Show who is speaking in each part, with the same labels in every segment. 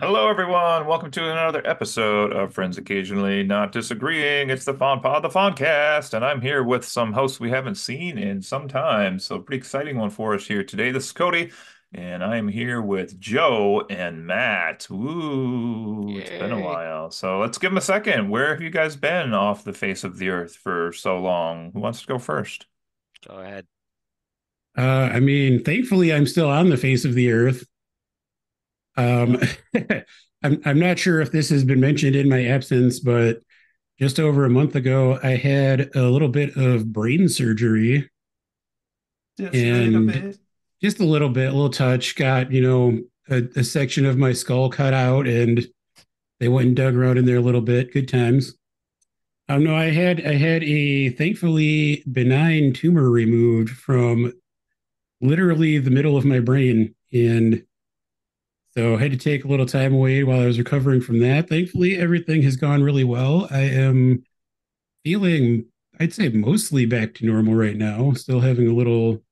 Speaker 1: Hello, everyone. Welcome to another episode of Friends Occasionally Not Disagreeing. It's the Fawn Pod, the Fawncast, and I'm here with some hosts we haven't seen in some time. So, pretty exciting one for us here today. This is Cody, and I am here with Joe and Matt. Ooh, it's been a
Speaker 2: Yay.
Speaker 1: while. So, let's give them a second. Where have you guys been off the face of the earth for so long? Who wants to go first?
Speaker 2: Go ahead.
Speaker 3: Thankfully, I'm still on the face of the earth. Um,
Speaker 1: Yeah.
Speaker 3: I'm not sure if this has been mentioned in my absence, but just over a month ago, I had a little bit of brain surgery
Speaker 1: Just a little
Speaker 3: and
Speaker 1: bit.
Speaker 3: just a little bit, a little touch, got, a section of my skull cut out and they went and dug around in there a little bit. Good times. No, I had a thankfully benign tumor removed from literally the middle of my brain. And so I had to take a little time away while I was recovering from that. Thankfully, everything has gone really well. I am feeling, I'd say, mostly back to normal right now. Still having a little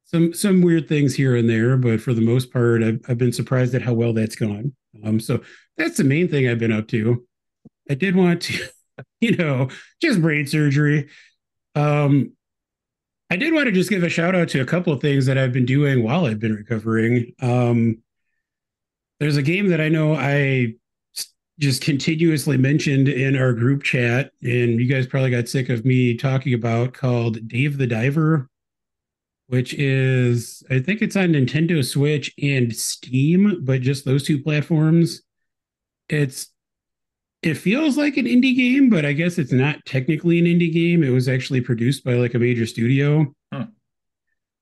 Speaker 3: some weird things here and there, but for the most part, I've been surprised at how well that's gone. So that's the main thing I've been up to. I did want to, you know, just brain surgery. Um, I did want to just give a shout out to a couple of things that I've been doing while I've been recovering. There's a game that I know I just continuously mentioned in our group chat, and you guys probably got sick of me talking about, called Dave the Diver, which is, I think it's on Nintendo Switch and Steam, but just those two platforms. It's it feels like an indie game, but I guess it's not technically an indie game. It was actually produced by like a major studio.
Speaker 1: Hmm.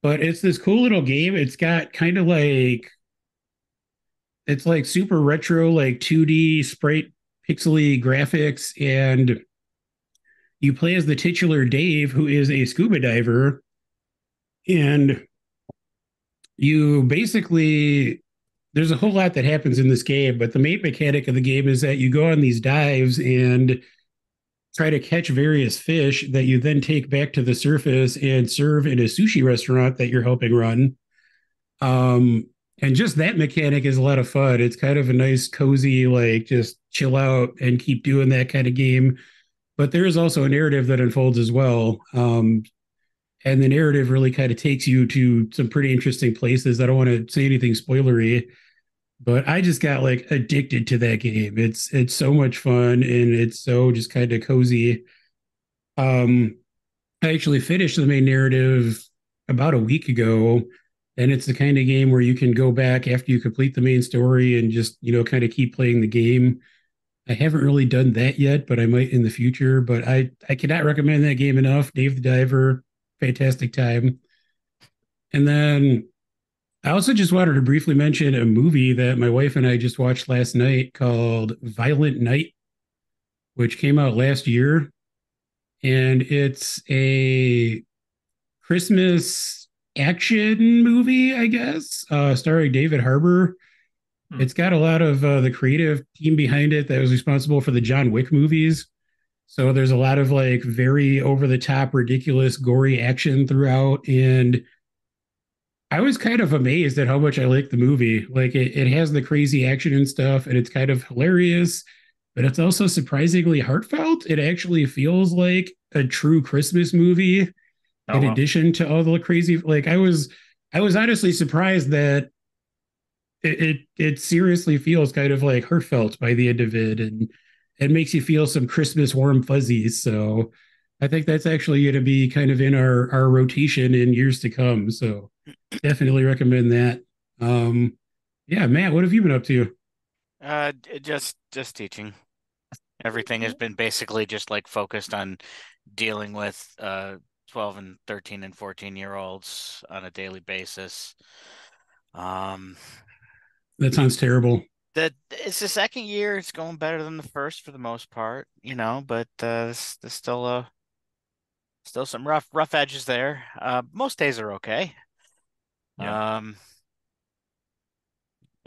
Speaker 3: But it's this cool little game. It's got kind of like it's like super retro, like 2D sprite pixely graphics, and you play as the titular Dave, who is a scuba diver, and you basically there's a whole lot that happens in this game, but the main mechanic of the game is that you go on these dives and try to catch various fish that you then take back to the surface and serve in a sushi restaurant that you're helping run. Um, and just that mechanic is a lot of fun. It's kind of a nice, cozy, like just chill out and keep doing that kind of game. But there is also a narrative that unfolds as well. And the narrative really kind of takes you to some pretty interesting places. I don't want to say anything spoilery, but I just got like addicted to that game. It's so much fun and it's so just kind of cozy. Um, I actually finished the main narrative about a week ago, and it's the kind of game where you can go back after you complete the main story and just kind of keep playing the game. I haven't really done that yet, but I might in the future. But I cannot recommend that game enough. Dave the Diver, fantastic time. And then I also just wanted to briefly mention a movie that my wife and I just watched last night called Violent Night, which came out last year. And it's a Christmas action movie, I guess, starring David Harbour.
Speaker 1: Hmm.
Speaker 3: It's got a lot of the creative team behind it that was responsible for the John Wick movies. So there's a lot of like very over the top, ridiculous, gory action throughout. And I was kind of amazed at how much I liked the movie. Like it has the crazy action and stuff, and it's kind of hilarious, but it's also surprisingly heartfelt. It actually feels like a true Christmas movie
Speaker 1: Oh,
Speaker 3: in
Speaker 1: well.
Speaker 3: addition to all the crazy, like I was honestly surprised that it seriously feels kind of like heartfelt by the end of it, and it makes you feel some Christmas warm fuzzies. So I think that's actually going to be kind of in our rotation in years to come. So definitely recommend that. um yeah, Matt, what have you been up to?
Speaker 2: Just teaching. Everything has been basically just like focused on dealing with 12 and 13 and 14-year olds on a daily basis. Um
Speaker 3: That sounds terrible.
Speaker 2: that it's the second year, it's going better than the first for the most part, but there's still some rough edges there. Most days are okay.
Speaker 1: Yeah.
Speaker 2: Um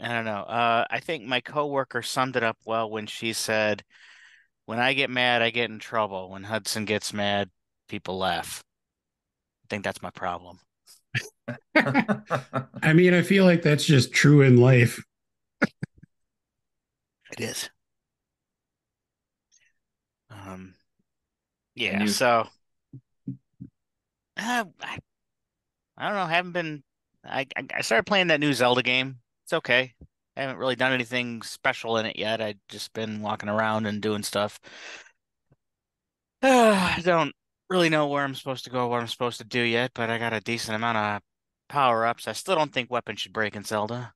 Speaker 2: I don't know. I think my coworker summed it up well when she said, "When I get mad, I get in trouble. When Hudson gets mad, people laugh." I think that's my problem.
Speaker 3: I mean, I feel like that's just true in life.
Speaker 2: It is. Um,
Speaker 1: And
Speaker 2: yeah.
Speaker 1: you,
Speaker 2: So I don't know. Haven't been. I started playing that new Zelda game. It's okay. I haven't really done anything special in it yet. I just been walking around and doing stuff. I don't really know where I'm supposed to go, what I'm supposed to do yet, but I got a decent amount of power-ups. I still don't think weapons should break in Zelda.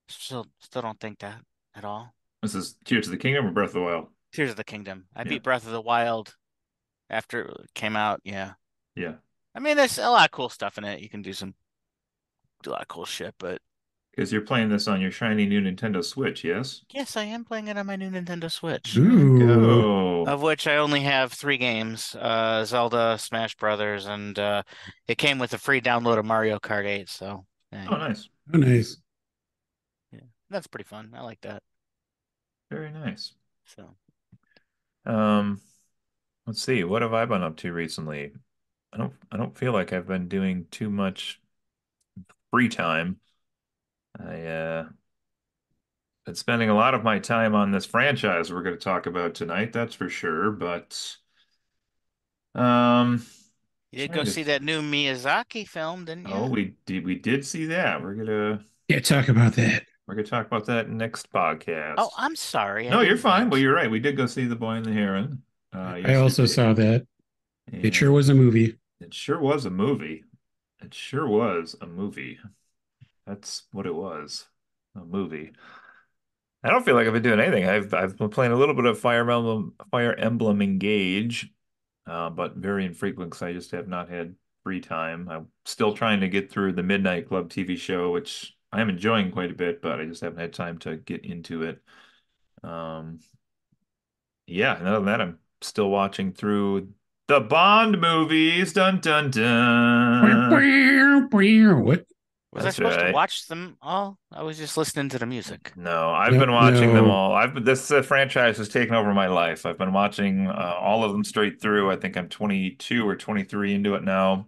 Speaker 2: Still don't think that at all.
Speaker 1: this is Tears of the Kingdom or Breath of the Wild?
Speaker 2: Tears of the Kingdom. I
Speaker 1: Yeah,
Speaker 2: beat Breath of the Wild after it came out. Yeah.
Speaker 1: yeah.
Speaker 2: I mean, there's a lot of cool stuff in it. You can do a lot of cool shit, but
Speaker 1: Because you're playing this on your shiny new Nintendo Switch, yes?
Speaker 2: yes, I am playing it on my new Nintendo Switch,
Speaker 1: There we
Speaker 3: Ooh.
Speaker 1: go.
Speaker 2: of which I only have three games, Zelda, Smash Brothers, and it came with a free download of Mario Kart 8, so
Speaker 1: Oh,
Speaker 2: hey,
Speaker 1: nice.
Speaker 3: Oh, nice.
Speaker 2: yeah, that's pretty fun. I like that.
Speaker 1: Very nice.
Speaker 2: So
Speaker 1: Um, let's see. What have I been up to recently? I don't feel like I've been doing too much free time. I been spending a lot of my time on this franchise we're going to talk about tonight, that's for sure. But um,
Speaker 2: you did go
Speaker 1: trying to
Speaker 2: see that new Miyazaki film, didn't
Speaker 1: oh,
Speaker 2: you?
Speaker 1: we did see that.
Speaker 3: Yeah, talk about that.
Speaker 1: We're gonna talk about that next
Speaker 2: Oh,
Speaker 1: podcast.
Speaker 2: I'm sorry, I
Speaker 1: No, you're
Speaker 2: didn't
Speaker 1: fine,
Speaker 2: mean
Speaker 1: but
Speaker 2: to.
Speaker 1: you're right. We did go see The Boy and the Heron
Speaker 3: I also
Speaker 1: yesterday,
Speaker 3: saw that. It sure
Speaker 1: and
Speaker 3: was a movie.
Speaker 1: it sure was a movie. It sure was a movie. That's what it was. A movie. I don't feel like I've been doing anything. I've been playing a little bit of Fire Emblem Engage, but very infrequent because I just have not had free time. I'm still trying to get through the Midnight Club TV show, which I am enjoying quite a bit, but I just haven't had time to get into it. Um, yeah, and other than that, I'm still watching through the Bond movies. Dun dun dun.
Speaker 3: What?
Speaker 2: Was I
Speaker 1: That's
Speaker 2: supposed to
Speaker 1: right.
Speaker 2: watch them all? I was just listening to the music.
Speaker 1: No, I've
Speaker 3: No,
Speaker 1: been watching them
Speaker 3: no.
Speaker 1: all. This franchise has taken over my life. I've been watching all of them straight through. I think I'm 22 or 23 into it now.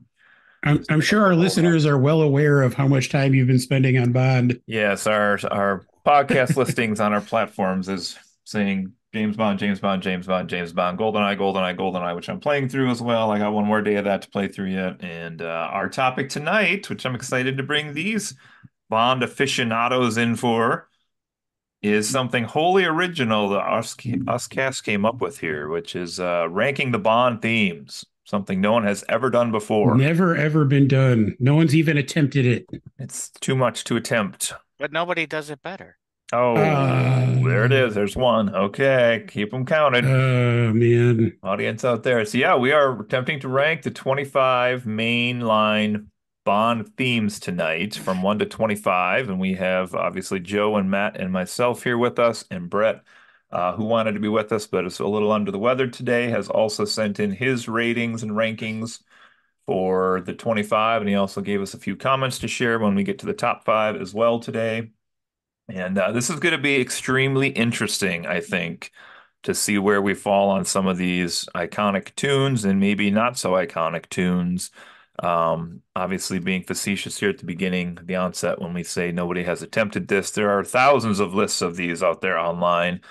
Speaker 1: Just
Speaker 3: I'm
Speaker 1: been
Speaker 3: sure
Speaker 1: the
Speaker 3: our
Speaker 1: whole run.
Speaker 3: listeners are well aware of how much time you've been spending on Bond.
Speaker 1: Yes, our podcast listings on our platforms is saying James Bond, James Bond, James Bond, James Bond, GoldenEye, GoldenEye, GoldenEye, which I'm playing through as well. I got one more day of that to play through yet. And our topic tonight, which I'm excited to bring these Bond aficionados in for, is something wholly original that us cast came up with here, which is ranking the Bond themes, something no one has ever done before.
Speaker 3: Never ever been done. No one's even attempted it.
Speaker 1: It's too much to attempt.
Speaker 2: But nobody does it better.
Speaker 1: Oh, there it is.
Speaker 3: Uh,
Speaker 1: There's one. Okay, keep them counted.
Speaker 3: man.
Speaker 1: Audience out there. So yeah, we are attempting to rank the 25 mainline Bond themes tonight from 1 to 25. And we have obviously Joe and Matt and myself here with us, and Brett, who wanted to be with us but is a little under the weather today, has also sent in his ratings and rankings for the 25. And he also gave us a few comments to share when we get to the top five as well today. And this is going to be extremely interesting, I think, to see where we fall on some of these iconic tunes and maybe not so iconic tunes. Obviously, being facetious here at the beginning, the onset, when we say nobody has attempted this, there are thousands of lists of these out there online,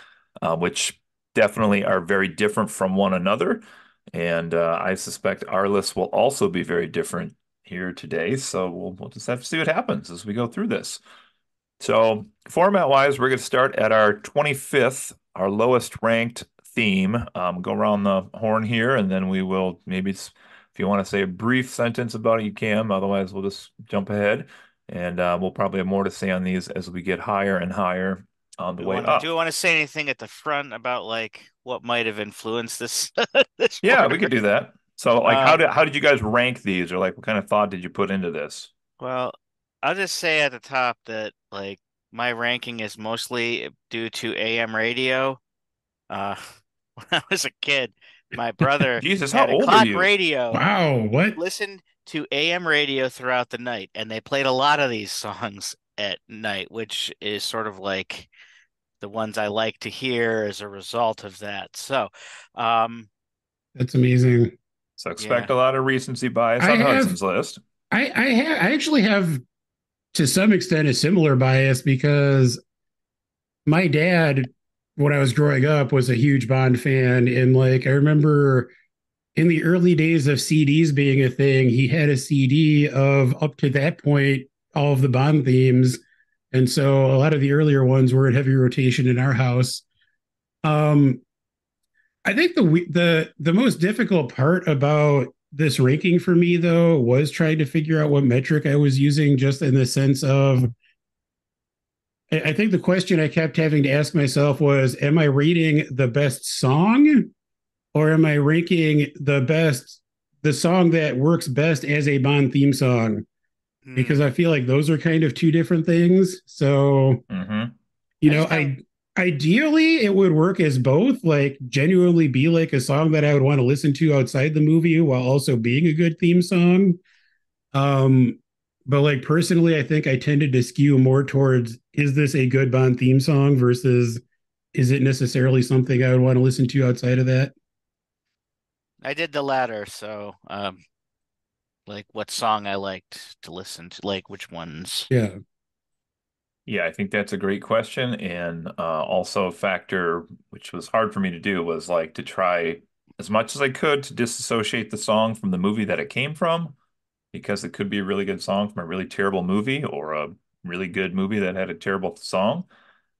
Speaker 1: which definitely are very different from one another. And I suspect our list will also be very different here today. So we'll just have to see what happens as we go through this. So, format wise, we're going to start at our 25th, our lowest ranked theme. Go around the horn here, and then we will maybe, if you want to say a brief sentence about it, you can. Otherwise, we'll just jump ahead, and we'll probably have more to say on these as we get higher and higher on the
Speaker 2: We
Speaker 1: way
Speaker 2: want to
Speaker 1: up.
Speaker 2: do we want to say anything at the front about like what might have influenced this this
Speaker 1: Yeah, we could
Speaker 2: order?
Speaker 1: do that. So, like,
Speaker 2: Um,
Speaker 1: how did you guys rank these, or like, what kind of thought did you put into this?
Speaker 2: well, I'll just say at the top that like my ranking is mostly due to AM radio. Uh, when I was a kid, my brother
Speaker 1: Jesus, how
Speaker 2: had a
Speaker 1: old are
Speaker 2: clock
Speaker 1: you?
Speaker 2: radio
Speaker 3: Wow.
Speaker 2: and we
Speaker 3: What?
Speaker 2: listened to AM radio throughout the night, and they played a lot of these songs at night, which is sort of like the ones I like to hear as a result of that. So, um,
Speaker 3: That's amazing.
Speaker 1: So, expect
Speaker 2: yeah,
Speaker 1: a lot of recency bias
Speaker 3: I
Speaker 1: on
Speaker 3: have
Speaker 1: Hudson's list.
Speaker 3: I actually have to some extent a similar bias because my dad when I was growing up, was a huge Bond fan. And like, I remember in the early days of CDs being a thing, he had a CD of up to that point, all of the Bond themes. And so a lot of the earlier ones were in heavy rotation in our house. Um, I think the most difficult part about this ranking for me though was trying to figure out what metric I was using, just in the sense of I think the question I kept having to ask myself was, am I rating the best song, or am I ranking the song that works best as a Bond theme song? Because
Speaker 2: Hmm.
Speaker 3: I feel like those are kind of two different things. So,
Speaker 1: Hmm.
Speaker 3: you
Speaker 2: I
Speaker 3: know,
Speaker 2: just have
Speaker 3: I ideally it would work as both, like genuinely be like a song that I would want to listen to outside the movie while also being a good theme song. Um, but like personally, I think I tended to skew more towards, is this a good Bond theme song versus is it necessarily something I would want to listen to outside of that?
Speaker 2: I did the latter, so like what song I liked to listen to, like which ones.
Speaker 3: Yeah.
Speaker 1: Yeah, I think that's a great question. And also a factor which was hard for me to do was like to try as much as I could to disassociate the song from the movie that it came from, because it could be a really good song from a really terrible movie or a really good movie that had a terrible song.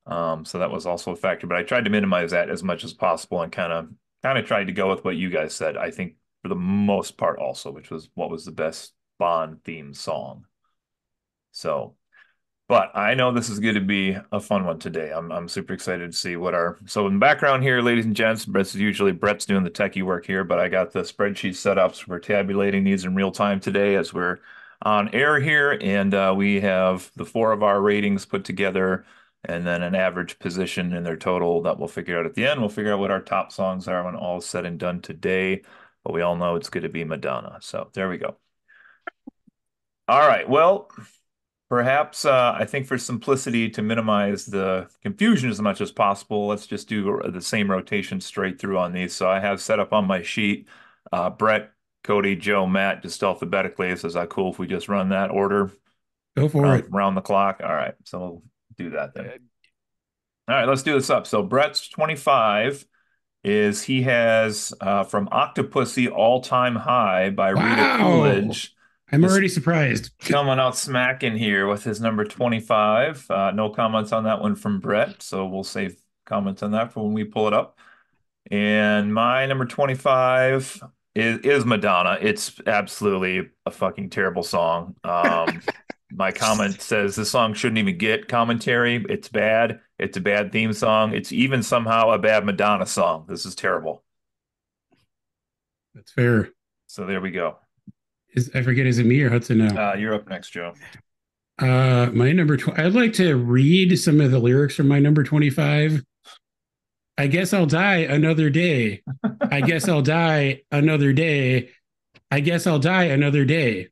Speaker 1: So that was also a factor, but I tried to minimize that as much as possible and kind of tried to go with what you guys said. I think for the most part also, which was what was the best Bond theme song. So, but I know this is going to be a fun one today. I'm super excited to see what our so in the background here, ladies and gents, Brett's doing the techie work here, but I got the spreadsheet set up, so we're tabulating these in real time today as we're on air here, and we have the four of our ratings put together, and then an average position in their total that we'll figure out at the end. We'll figure out what our top songs are when all is said and done today, but we all know it's going to be Madonna. So there we go. All right. Well. Perhaps I think for simplicity to minimize the confusion as much as possible, let's just do the same rotation straight through on these. So I have set up on my sheet Brett, Cody, Joe, Matt, just alphabetically. So is that cool if we just run that order
Speaker 3: Go for
Speaker 1: around
Speaker 3: it.
Speaker 1: round the clock? All right, so we'll do that then.
Speaker 2: Uh,
Speaker 1: All right, let's do this up. So Brett's 25 is he has from Octopussy All Time High by Rita
Speaker 3: Wow.
Speaker 1: Coolidge.
Speaker 3: I'm
Speaker 1: Just
Speaker 3: already surprised.
Speaker 1: coming out smacking here with his number 25. No comments on that one from Brett, so we'll save comments on that for when we pull it up. And my number 25 is Madonna. It's absolutely a fucking terrible song. My comment says this song shouldn't even get commentary. It's bad. It's a bad theme song. It's even somehow a bad Madonna song. This is terrible.
Speaker 3: That's fair.
Speaker 1: So there we go.
Speaker 3: I forget, is it me or Hudson now?
Speaker 1: You're up next, Joe.
Speaker 3: My number 20, I'd like to read some of the lyrics from my number 25. I guess I'll die another day. I guess I'll die another day. I guess I'll die another day.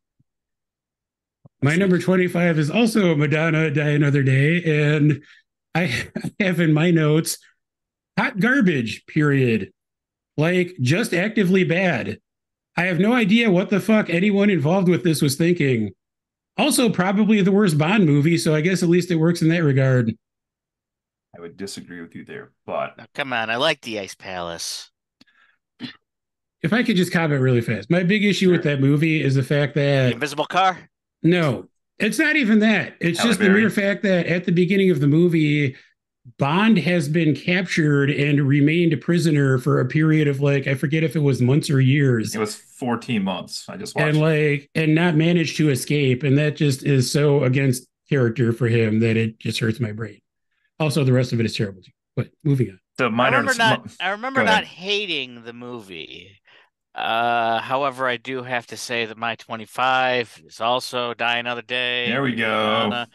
Speaker 1: Let's
Speaker 3: My
Speaker 1: see.
Speaker 3: number 25 is also Madonna, Die Another Day. And I have in my notes, hot garbage, period. Like, just actively bad. I have no idea what the fuck anyone involved with this was thinking. Also, probably the worst Bond movie, so I guess at least it works in that regard.
Speaker 1: I would disagree with you there, but
Speaker 2: Now, come on, I like the Ice Palace.
Speaker 3: If I could just comment really fast, my big issue with
Speaker 1: sure.
Speaker 3: that movie is the fact
Speaker 2: The
Speaker 3: that
Speaker 2: Invisible Car.
Speaker 3: no, it's not even that. It's
Speaker 1: Halle
Speaker 3: just the mere
Speaker 1: Berry.
Speaker 3: fact that at the beginning of the movie, Bond has been captured and remained a prisoner for a period of like, I forget if it was months or
Speaker 1: It
Speaker 3: years,
Speaker 1: was 14 months. I just
Speaker 3: and
Speaker 1: watched it.
Speaker 3: like, and not managed to escape. And that just is so against character for him that it just hurts my brain. Also, the rest of it is terrible too. But moving on.
Speaker 1: So
Speaker 2: I
Speaker 1: minor.
Speaker 2: remember not I
Speaker 1: Go
Speaker 2: remember not
Speaker 1: ahead.
Speaker 2: hating the movie. However, I do have to say that my 25 is also Die Another Day
Speaker 1: There we
Speaker 2: by
Speaker 1: go.
Speaker 2: Madonna.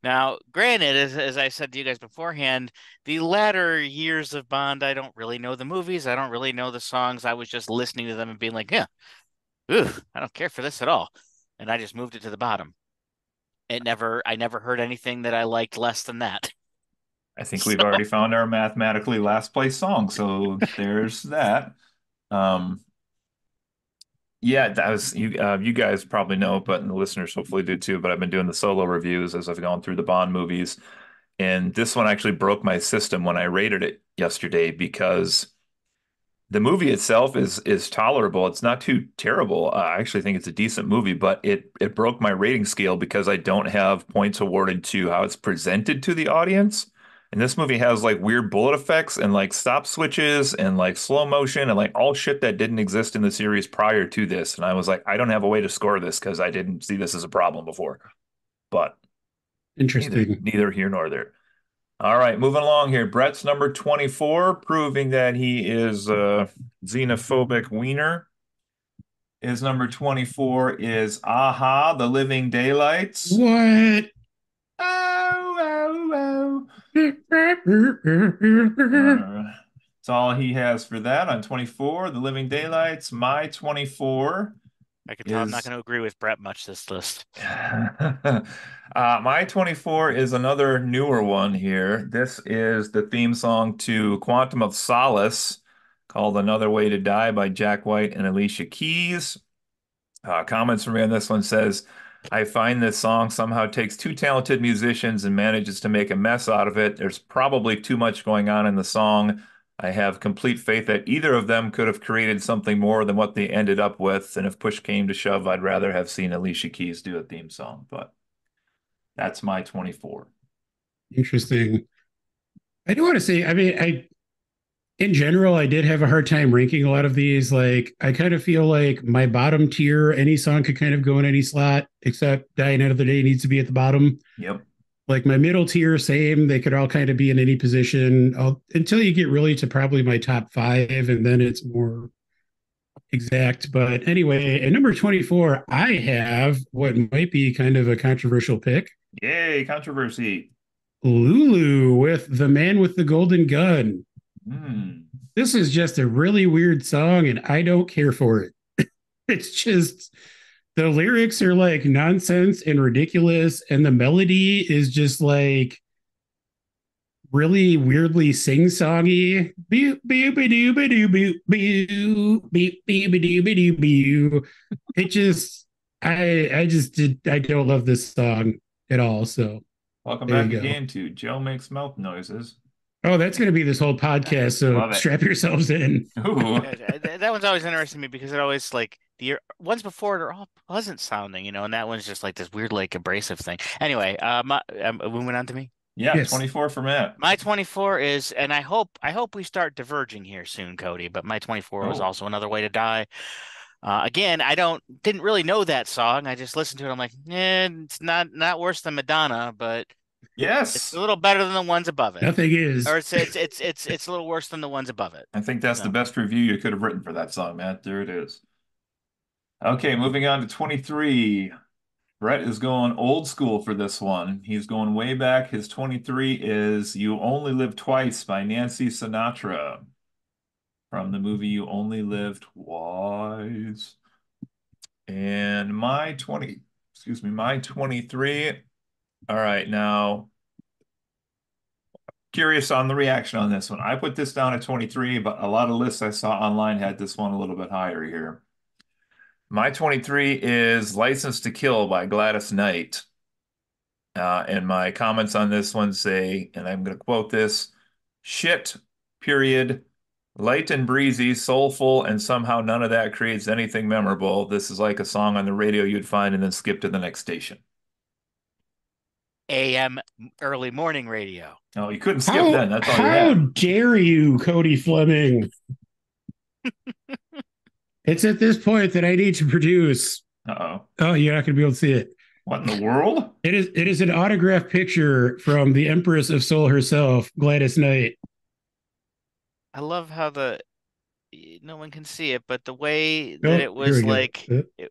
Speaker 2: Now, granted, as I said to you guys beforehand, the latter years of Bond, I don't really know the movies. I don't really know the songs. I was just listening to them and being like, yeah, ooh, I don't care for this at all. And I just moved it to the bottom. I never heard anything that I liked less than that.
Speaker 1: I think we've
Speaker 2: So,
Speaker 1: already found our mathematically last place song. So there's that. Um, yeah, that was you. You guys probably know, but the listeners hopefully do too. But I've been doing the solo reviews as I've gone through the Bond movies, and this one actually broke my system when I rated it yesterday because the movie itself is tolerable. It's not too terrible. I actually think it's a decent movie, but it broke my rating scale because I don't have points awarded to how it's presented to the audience. And this movie has like weird bullet effects and like stop switches and like slow motion and like all shit that didn't exist in the series prior to this. And I was like, I don't have a way to score this because I didn't see this as a problem before. But
Speaker 3: Interesting.
Speaker 1: neither here nor there. All right, moving along here. Brett's number 24, proving that he is a xenophobic wiener. His number 24 is Aha, The Living Daylights.
Speaker 3: What?
Speaker 1: Oh, oh, oh. That's all he has for that on 24, The Living Daylights. My 24
Speaker 2: I can tell I'm not
Speaker 1: is
Speaker 2: going to agree with Brett much this list.
Speaker 1: my 24 is another newer one here. This is the theme song to Quantum of Solace called Another Way to Die by Jack White and Alicia Keys. Comments from me on this one says, I find this song somehow takes two talented musicians and manages to make a mess out of it. There's probably too much going on in the song. I have complete faith that either of them could have created something more than what they ended up with. And if push came to shove, I'd rather have seen Alicia Keys do a theme song. But that's my 24.
Speaker 3: Interesting. I do want to say, I mean, in general, I did have a hard time ranking a lot of these. Like, I kind of feel like my bottom tier, any song could kind of go in any slot, except Dying Out of the Day needs to be at the bottom.
Speaker 1: Yep.
Speaker 3: Like my middle tier, same. They could all kind of be in any position until you get really to probably my top five, and then it's more exact. But anyway, at number 24, I have what might be kind of a controversial pick.
Speaker 1: Yay, controversy.
Speaker 3: Lulu with The Man with the Golden Gun.
Speaker 1: Hmm.
Speaker 3: This is just a really weird song, and I don't care for it. It's just the lyrics are like nonsense and ridiculous, and the melody is just like really weirdly sing-songy. It just I don't love this song at all. So
Speaker 1: Welcome
Speaker 3: there
Speaker 1: back
Speaker 3: you go.
Speaker 1: again to Joe Makes Mouth Noises.
Speaker 3: Oh, that's going to be this whole podcast. So
Speaker 1: Love it.
Speaker 3: strap yourselves in.
Speaker 1: Ooh.
Speaker 2: That one's always interesting to me because it always like the ones before it are all pleasant sounding, and that one's just like this weird, like abrasive thing. Anyway, moving on to me.
Speaker 1: Yeah,
Speaker 3: Yes.
Speaker 1: 24 for Matt.
Speaker 2: My 24 is, and I hope we start diverging here soon, Cody. But my 24 was
Speaker 1: Oh.
Speaker 2: also Another Way to Die. Again, didn't really know that song. I just listened to it. I'm like, it's not worse than Madonna, but it's
Speaker 1: Yes.
Speaker 2: a little better than the ones above it.
Speaker 3: Nothing is.
Speaker 2: Or it's a little worse than the ones above it.
Speaker 1: I think that's the
Speaker 2: So
Speaker 1: best review you could have written for that song, Matt. There it is. Okay, moving on to 23. Brett is going old school for this one. He's going way back. His 23 is You Only Live Twice by Nancy Sinatra from the movie You Only Live Twice. And my 23. All right, now curious on the reaction on this one. I put this down at 23, but a lot of lists I saw online had this one a little bit higher here. My 23 is License to Kill by Gladys Knight. And my comments on this one say, and I'm going to quote this, shit, period, light and breezy, soulful, and somehow none of that creates anything memorable. This is like a song on the radio you'd find and then skip to the next station.
Speaker 2: AM early morning radio.
Speaker 1: Oh, you couldn't skip then. That's all you
Speaker 3: How
Speaker 1: had.
Speaker 3: dare you, Cody Fleming? It's at this point that I need to produce.
Speaker 1: Uh-oh.
Speaker 3: Oh, you're not going to be able to see it.
Speaker 1: What in the world?
Speaker 3: It is an autographed picture from the Empress of Soul herself, Gladys Knight.
Speaker 2: I love how no one can see it, but the way
Speaker 3: Oh,
Speaker 2: that it
Speaker 3: here
Speaker 2: was
Speaker 3: we go.
Speaker 2: like,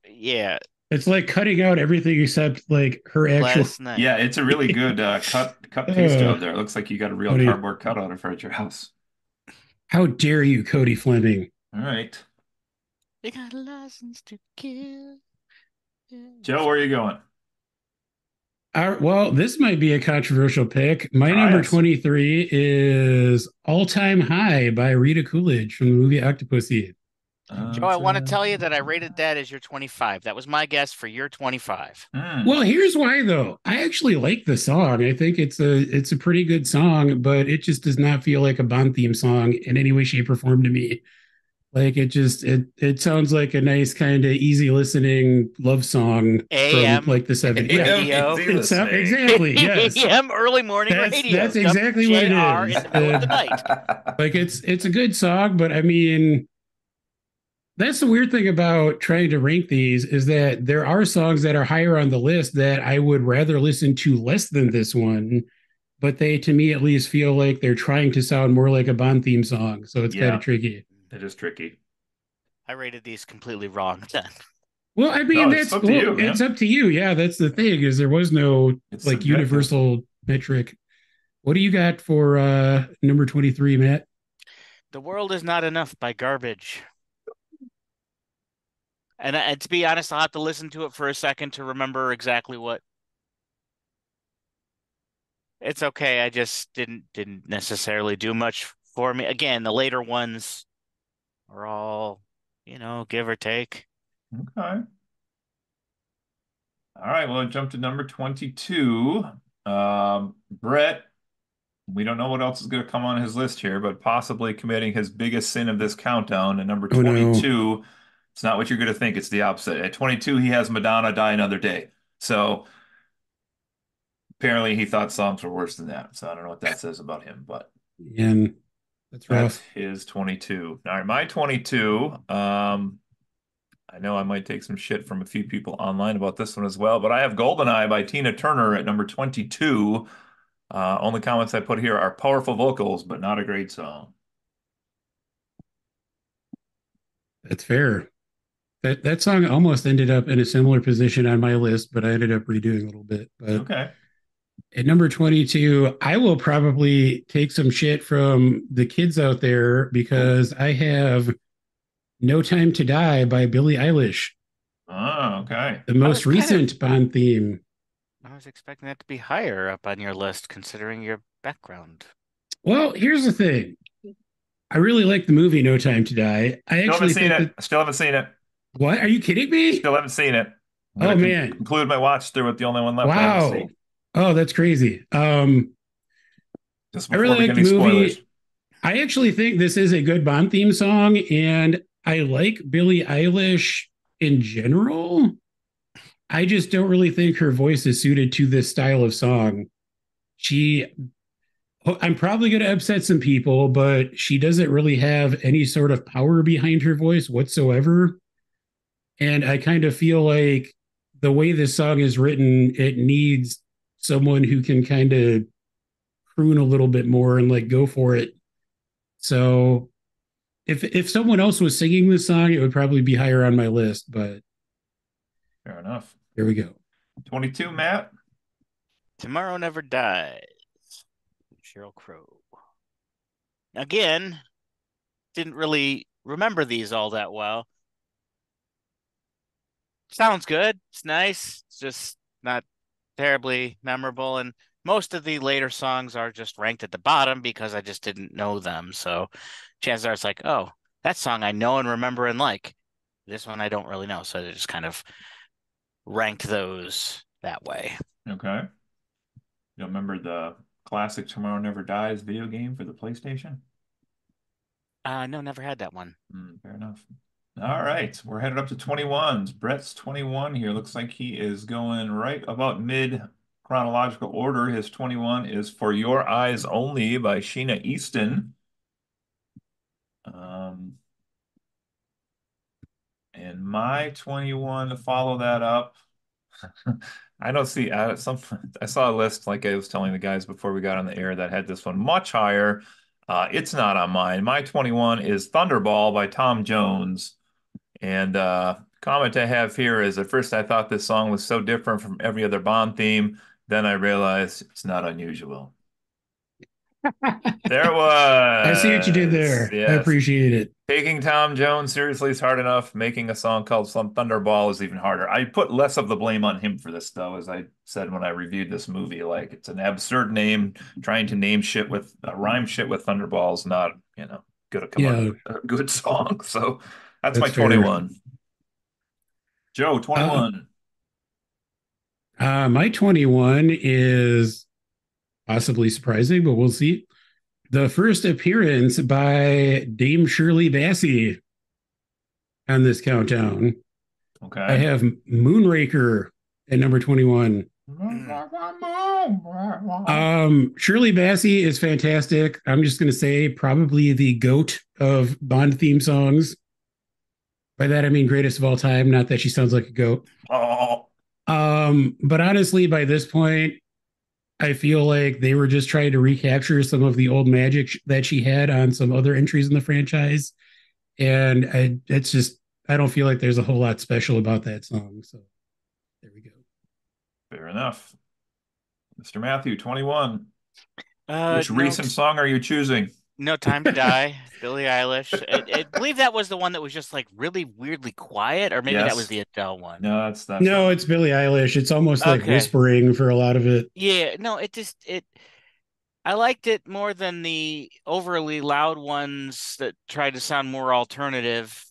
Speaker 2: yeah,
Speaker 3: It's like cutting out everything except like her actual.
Speaker 2: Gladys Knight.
Speaker 1: Yeah, it's a really good cut paste job there. It looks like you got a real
Speaker 3: What do you-
Speaker 1: cardboard cutout of her at your house.
Speaker 3: How dare you, Cody Fleming?
Speaker 1: All right.
Speaker 2: You got a license to kill.
Speaker 1: Joe, where are you going?
Speaker 3: Well, this might be a controversial pick. My
Speaker 1: Try
Speaker 3: number
Speaker 1: us.
Speaker 3: 23 is All Time High by Rita Coolidge from the movie Octopussy.
Speaker 2: Joe, I want to tell you that I rated that as your 25. That was my guess for your 25.
Speaker 3: Well, here's why though. I actually like the song. I think it's a pretty good song, but it just does not feel like a Bond theme song in any way, shape, or form to me. Like it sounds like a nice kind of easy listening love song from
Speaker 2: AM
Speaker 3: like the 70s. Yeah.
Speaker 2: radio.
Speaker 1: Easy
Speaker 3: It's
Speaker 1: listening.
Speaker 3: exactly, yes.
Speaker 2: AM early morning radio.
Speaker 3: That's exactly what it
Speaker 2: WJR in
Speaker 3: is.
Speaker 2: the middle of the night.
Speaker 3: Like it's a good song, but I mean, that's the weird thing about trying to rank these is that there are songs that are higher on the list that I would rather listen to less than this one, but they to me at least feel like they're trying to sound more like a Bond theme song. So it's kind of
Speaker 1: Yeah,
Speaker 3: tricky.
Speaker 1: it is tricky.
Speaker 2: I rated these completely wrong then.
Speaker 3: Well, I mean
Speaker 1: No, it's up to you,
Speaker 3: it's
Speaker 1: man.
Speaker 3: up to you. Yeah, that's the thing is there was no
Speaker 1: It's
Speaker 3: like
Speaker 1: subjective.
Speaker 3: universal metric. What do you got for number 23, Matt?
Speaker 2: The World Is Not Enough by Garbage. And to be honest, I'll have to listen to it for a second to remember exactly what. It's okay. I just didn't necessarily do much for me. Again, the later ones are all, give or take.
Speaker 1: Okay. All right, well, jump to number 22. Brett, we don't know what else is going to come on his list here, but possibly committing his biggest sin of this countdown at number
Speaker 3: Oh no.
Speaker 1: 22. It's not what you're going to think. It's the opposite. At 22, he has Madonna Die Another Day. So apparently he thought songs were worse than that. So I don't know what that says about him, but
Speaker 3: And that's
Speaker 1: that's
Speaker 3: rough.
Speaker 1: his 22. All right, my 22. I know I might take some shit from a few people online about this one as well, but I have Goldeneye by Tina Turner at number 22. Only comments I put here are powerful vocals, but not a great song.
Speaker 3: That's fair. That song almost ended up in a similar position on my list, but I ended up redoing a little bit. But
Speaker 1: Okay.
Speaker 3: at number 22, I will probably take some shit from the kids out there
Speaker 1: Oh,
Speaker 3: because I have No Time to Die by Billie Eilish,
Speaker 1: okay.
Speaker 3: the
Speaker 2: I
Speaker 3: most
Speaker 2: was kind of
Speaker 3: recent Bond theme.
Speaker 2: I was expecting that to be higher up on your list considering your background.
Speaker 3: Well, here's the thing. I really like the movie No Time to Die. I
Speaker 1: Still haven't
Speaker 3: actually
Speaker 1: seen
Speaker 3: think
Speaker 1: it.
Speaker 3: that
Speaker 1: Still haven't seen it.
Speaker 3: what? Are you kidding me?
Speaker 1: Still haven't seen it. I'm
Speaker 3: Oh
Speaker 1: gonna
Speaker 3: man.
Speaker 1: conclude my watch through with the only one left I haven't
Speaker 3: Wow.
Speaker 1: seen.
Speaker 3: Oh, that's crazy.
Speaker 1: Just
Speaker 3: I
Speaker 1: before
Speaker 3: really
Speaker 1: we get
Speaker 3: like the
Speaker 1: any spoilers.
Speaker 3: movie. I actually think this is a good Bond theme song, and I like Billie Eilish in general. I just don't really think her voice is suited to this style of song. She, I'm probably going to upset some people, but she doesn't really have any sort of power behind her voice whatsoever. And I kind of feel like the way this song is written, it needs someone who can kind of croon a little bit more and like go for it. So if someone else was singing this song, it would probably be higher on my list. But
Speaker 1: Fair enough.
Speaker 3: there we go.
Speaker 1: 22, Matt.
Speaker 2: Tomorrow Never Dies. Cheryl Crow. Again, didn't really remember these all that well. Sounds good. It's nice. It's just not terribly memorable. And most of the later songs are just ranked at the bottom because I just didn't know them. So chances are it's like, oh, that song I know and remember and like. This one I don't really know. So I just kind of ranked those that way.
Speaker 1: Okay. You remember the classic Tomorrow Never Dies video game for the PlayStation?
Speaker 2: No, never had that one.
Speaker 1: Fair enough. All right, we're headed up to 21s. Brett's 21 here. Looks like he is going right about mid chronological order. His 21 is For Your Eyes Only by Sheena Easton. Um, and my 21 to follow that up. I don't see I saw a list like I was telling the guys before we got on the air that had this one much higher. It's not on mine. My 21 is Thunderball by Tom Jones. And comment I have here is at first I thought this song was so different from every other Bond theme. Then I realized it's not unusual. There
Speaker 3: I see what you did
Speaker 1: was.
Speaker 3: there. I
Speaker 1: Yes.
Speaker 3: appreciate it.
Speaker 1: Taking Tom Jones seriously is hard enough. Making a song called Some Thunderball is even harder. I put less of the blame on him for this, though, as I said when I reviewed this movie. Like, it's an absurd name. Trying to name shit with rhyme shit with Thunderball is not, good to come out
Speaker 3: Yeah.
Speaker 1: with a good song. So That's my
Speaker 3: That's fair.
Speaker 1: 21. Joe,
Speaker 3: Uh,
Speaker 1: 21.
Speaker 3: my 21 is possibly surprising, but we'll see. The first appearance by Dame Shirley Bassey on this countdown. I
Speaker 1: Okay.
Speaker 3: have Moonraker at number 21.
Speaker 2: Mm.
Speaker 3: Shirley Bassey is fantastic. I'm just going to say probably the goat of Bond theme songs. By that I mean greatest of all time. Not that she sounds like a goat.
Speaker 1: Oh,
Speaker 3: But honestly, by this point, I feel like they were just trying to recapture some of the old magic that she had on some other entries in the franchise, and it's just I don't feel like there's a whole lot special about that song. So there we go.
Speaker 1: fair enough. Mr. Matthew, 21.
Speaker 2: Uh,
Speaker 1: Which
Speaker 2: no,
Speaker 1: recent
Speaker 2: t-
Speaker 1: song are you choosing?
Speaker 2: no time to die. Billie Eilish. I believe that was the one that was just like really weirdly quiet, or maybe that was
Speaker 1: Yes.
Speaker 2: the Adele one.
Speaker 1: No, that's
Speaker 3: No,
Speaker 1: not.
Speaker 3: it's Billie Eilish. It's almost like
Speaker 2: Okay.
Speaker 3: whispering for a lot of it.
Speaker 2: Yeah, no, it I liked it more than the overly loud ones that tried to sound more alternative,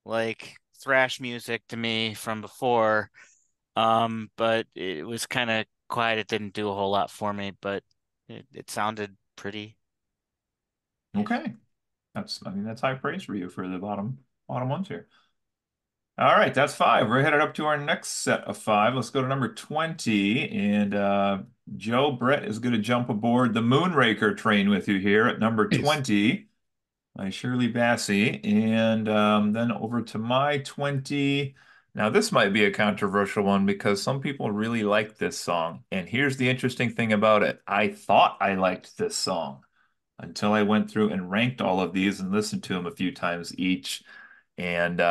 Speaker 2: like thrash music to me from before. But it was kind of quiet. It didn't do a whole lot for me, but it sounded pretty-ish.
Speaker 1: Okay. I mean, that's high praise for you for the bottom ones here. All right, that's five. We're headed up to our next set of five. Let's go to number 20. And Joe Brett is going to jump aboard the Moonraker train with you here at number
Speaker 3: Nice.
Speaker 1: 20 by Shirley Bassey. And then over to my 20. Now, this might be a controversial one because some people really like this song. And here's the interesting thing about it. I thought I liked this song until I went through and ranked all of these and listened to them a few times each. And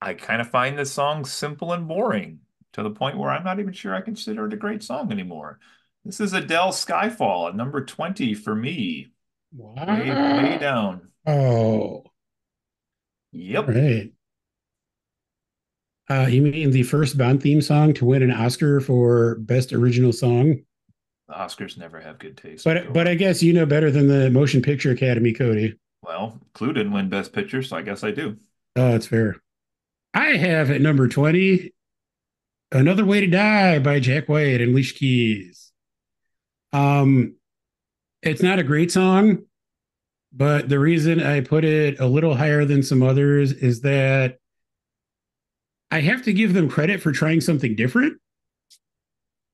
Speaker 1: I kind of find this song simple and boring to the point where I'm not even sure I consider it a great song anymore. This is Adele's Skyfall at number 20 for me. Way
Speaker 3: Wow.
Speaker 1: down.
Speaker 3: Oh, all
Speaker 1: Yep.
Speaker 3: right. You mean the first Bond theme song to win an Oscar for Best Original Song?
Speaker 1: The Oscars never have good taste, but
Speaker 3: But
Speaker 1: go
Speaker 3: but
Speaker 1: on.
Speaker 3: I guess you know better than the Motion Picture Academy, Cody.
Speaker 1: Well, Clue didn't win Best Picture, so I guess I do.
Speaker 3: Oh, that's fair. I have at number 20 Another Way to Die by Jack White and Alicia Keys. Um, it's not a great song, but the reason I put it a little higher than some others is that I have to give them credit for trying something different.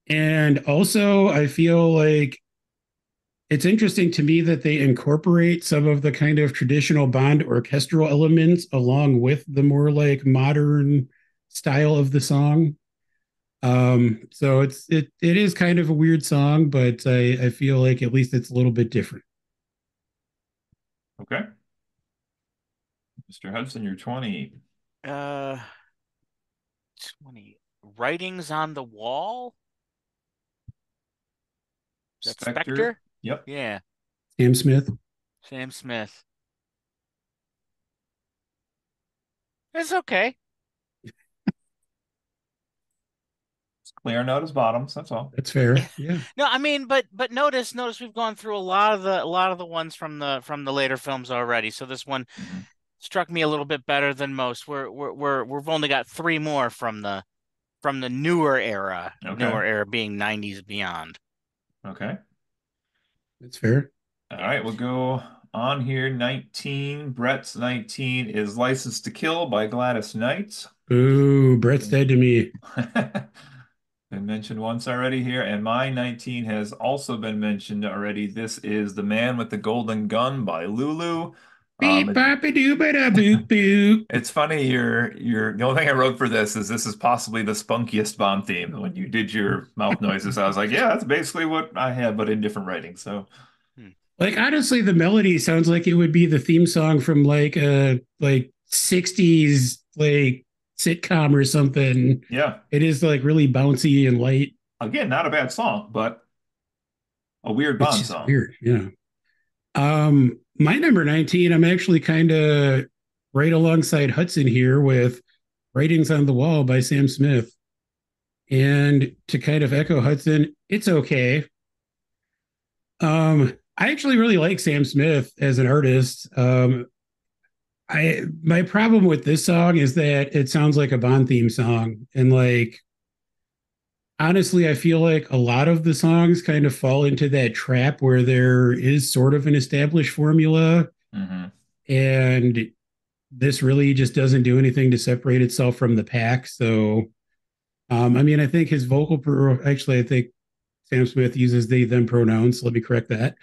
Speaker 3: And also, I feel like it's interesting to me that they incorporate some of the kind of traditional Bond orchestral elements along with the more like modern style of the song. So it is kind of a weird song, but I feel like at least it's a little bit different.
Speaker 1: Okay. Mr. Hudson, you're 20.
Speaker 2: Uh, 20. Writings on the Wall? Is that
Speaker 1: Spectre.
Speaker 2: Spectre?
Speaker 1: Yep.
Speaker 2: Yeah,
Speaker 3: Sam Smith.
Speaker 2: Sam Smith. It's okay.
Speaker 1: It's clearing out his bottoms, that's all.
Speaker 3: That's fair. Yeah.
Speaker 2: No, I mean, but notice we've gone through a lot of the ones from the later films already. So this one
Speaker 1: Mhm.
Speaker 2: struck me a little bit better than most. We've only got three more from the
Speaker 1: Okay.
Speaker 2: newer era being 90s beyond.
Speaker 1: Okay.
Speaker 3: That's fair.
Speaker 1: All
Speaker 2: Yeah.
Speaker 1: right, we'll go on here. 19. Brett's 19 is License to Kill by Gladys Knight.
Speaker 3: Ooh, Brett's dead to me.
Speaker 1: Been mentioned once already here, and my 19 has also been mentioned already. This is The Man with the Golden Gun by Lulu.
Speaker 3: Beep,
Speaker 1: It,
Speaker 3: bop, a doo, ba da, boop, boop.
Speaker 1: it's funny, the only thing I wrote for this is possibly the spunkiest Bond theme. When you did your mouth noises, I was like, yeah, that's basically what I have, but in different writing. So
Speaker 2: Hmm.
Speaker 3: Like honestly, the melody sounds like it would be the theme song from like a like 60s like sitcom or something.
Speaker 1: yeah,
Speaker 3: It is like really bouncy and light.
Speaker 1: again, not a bad song, but a weird
Speaker 3: It's
Speaker 1: Bond
Speaker 3: just
Speaker 1: song.
Speaker 3: weird. Yeah. My number 19, I'm actually kind of right alongside Hudson here with Writings on the Wall by Sam Smith. And to kind of echo Hudson, it's okay. I actually really like Sam Smith as an artist. I my problem with this song is that it sounds like a Bond theme song, and like honestly, I feel like a lot of the songs kind of fall into that trap where there is sort of an established formula,
Speaker 1: Hmm.
Speaker 3: and this really just doesn't do anything to separate itself from the pack. So, I mean, I think his actually, I think Sam Smith uses they them pronouns. So let me correct that.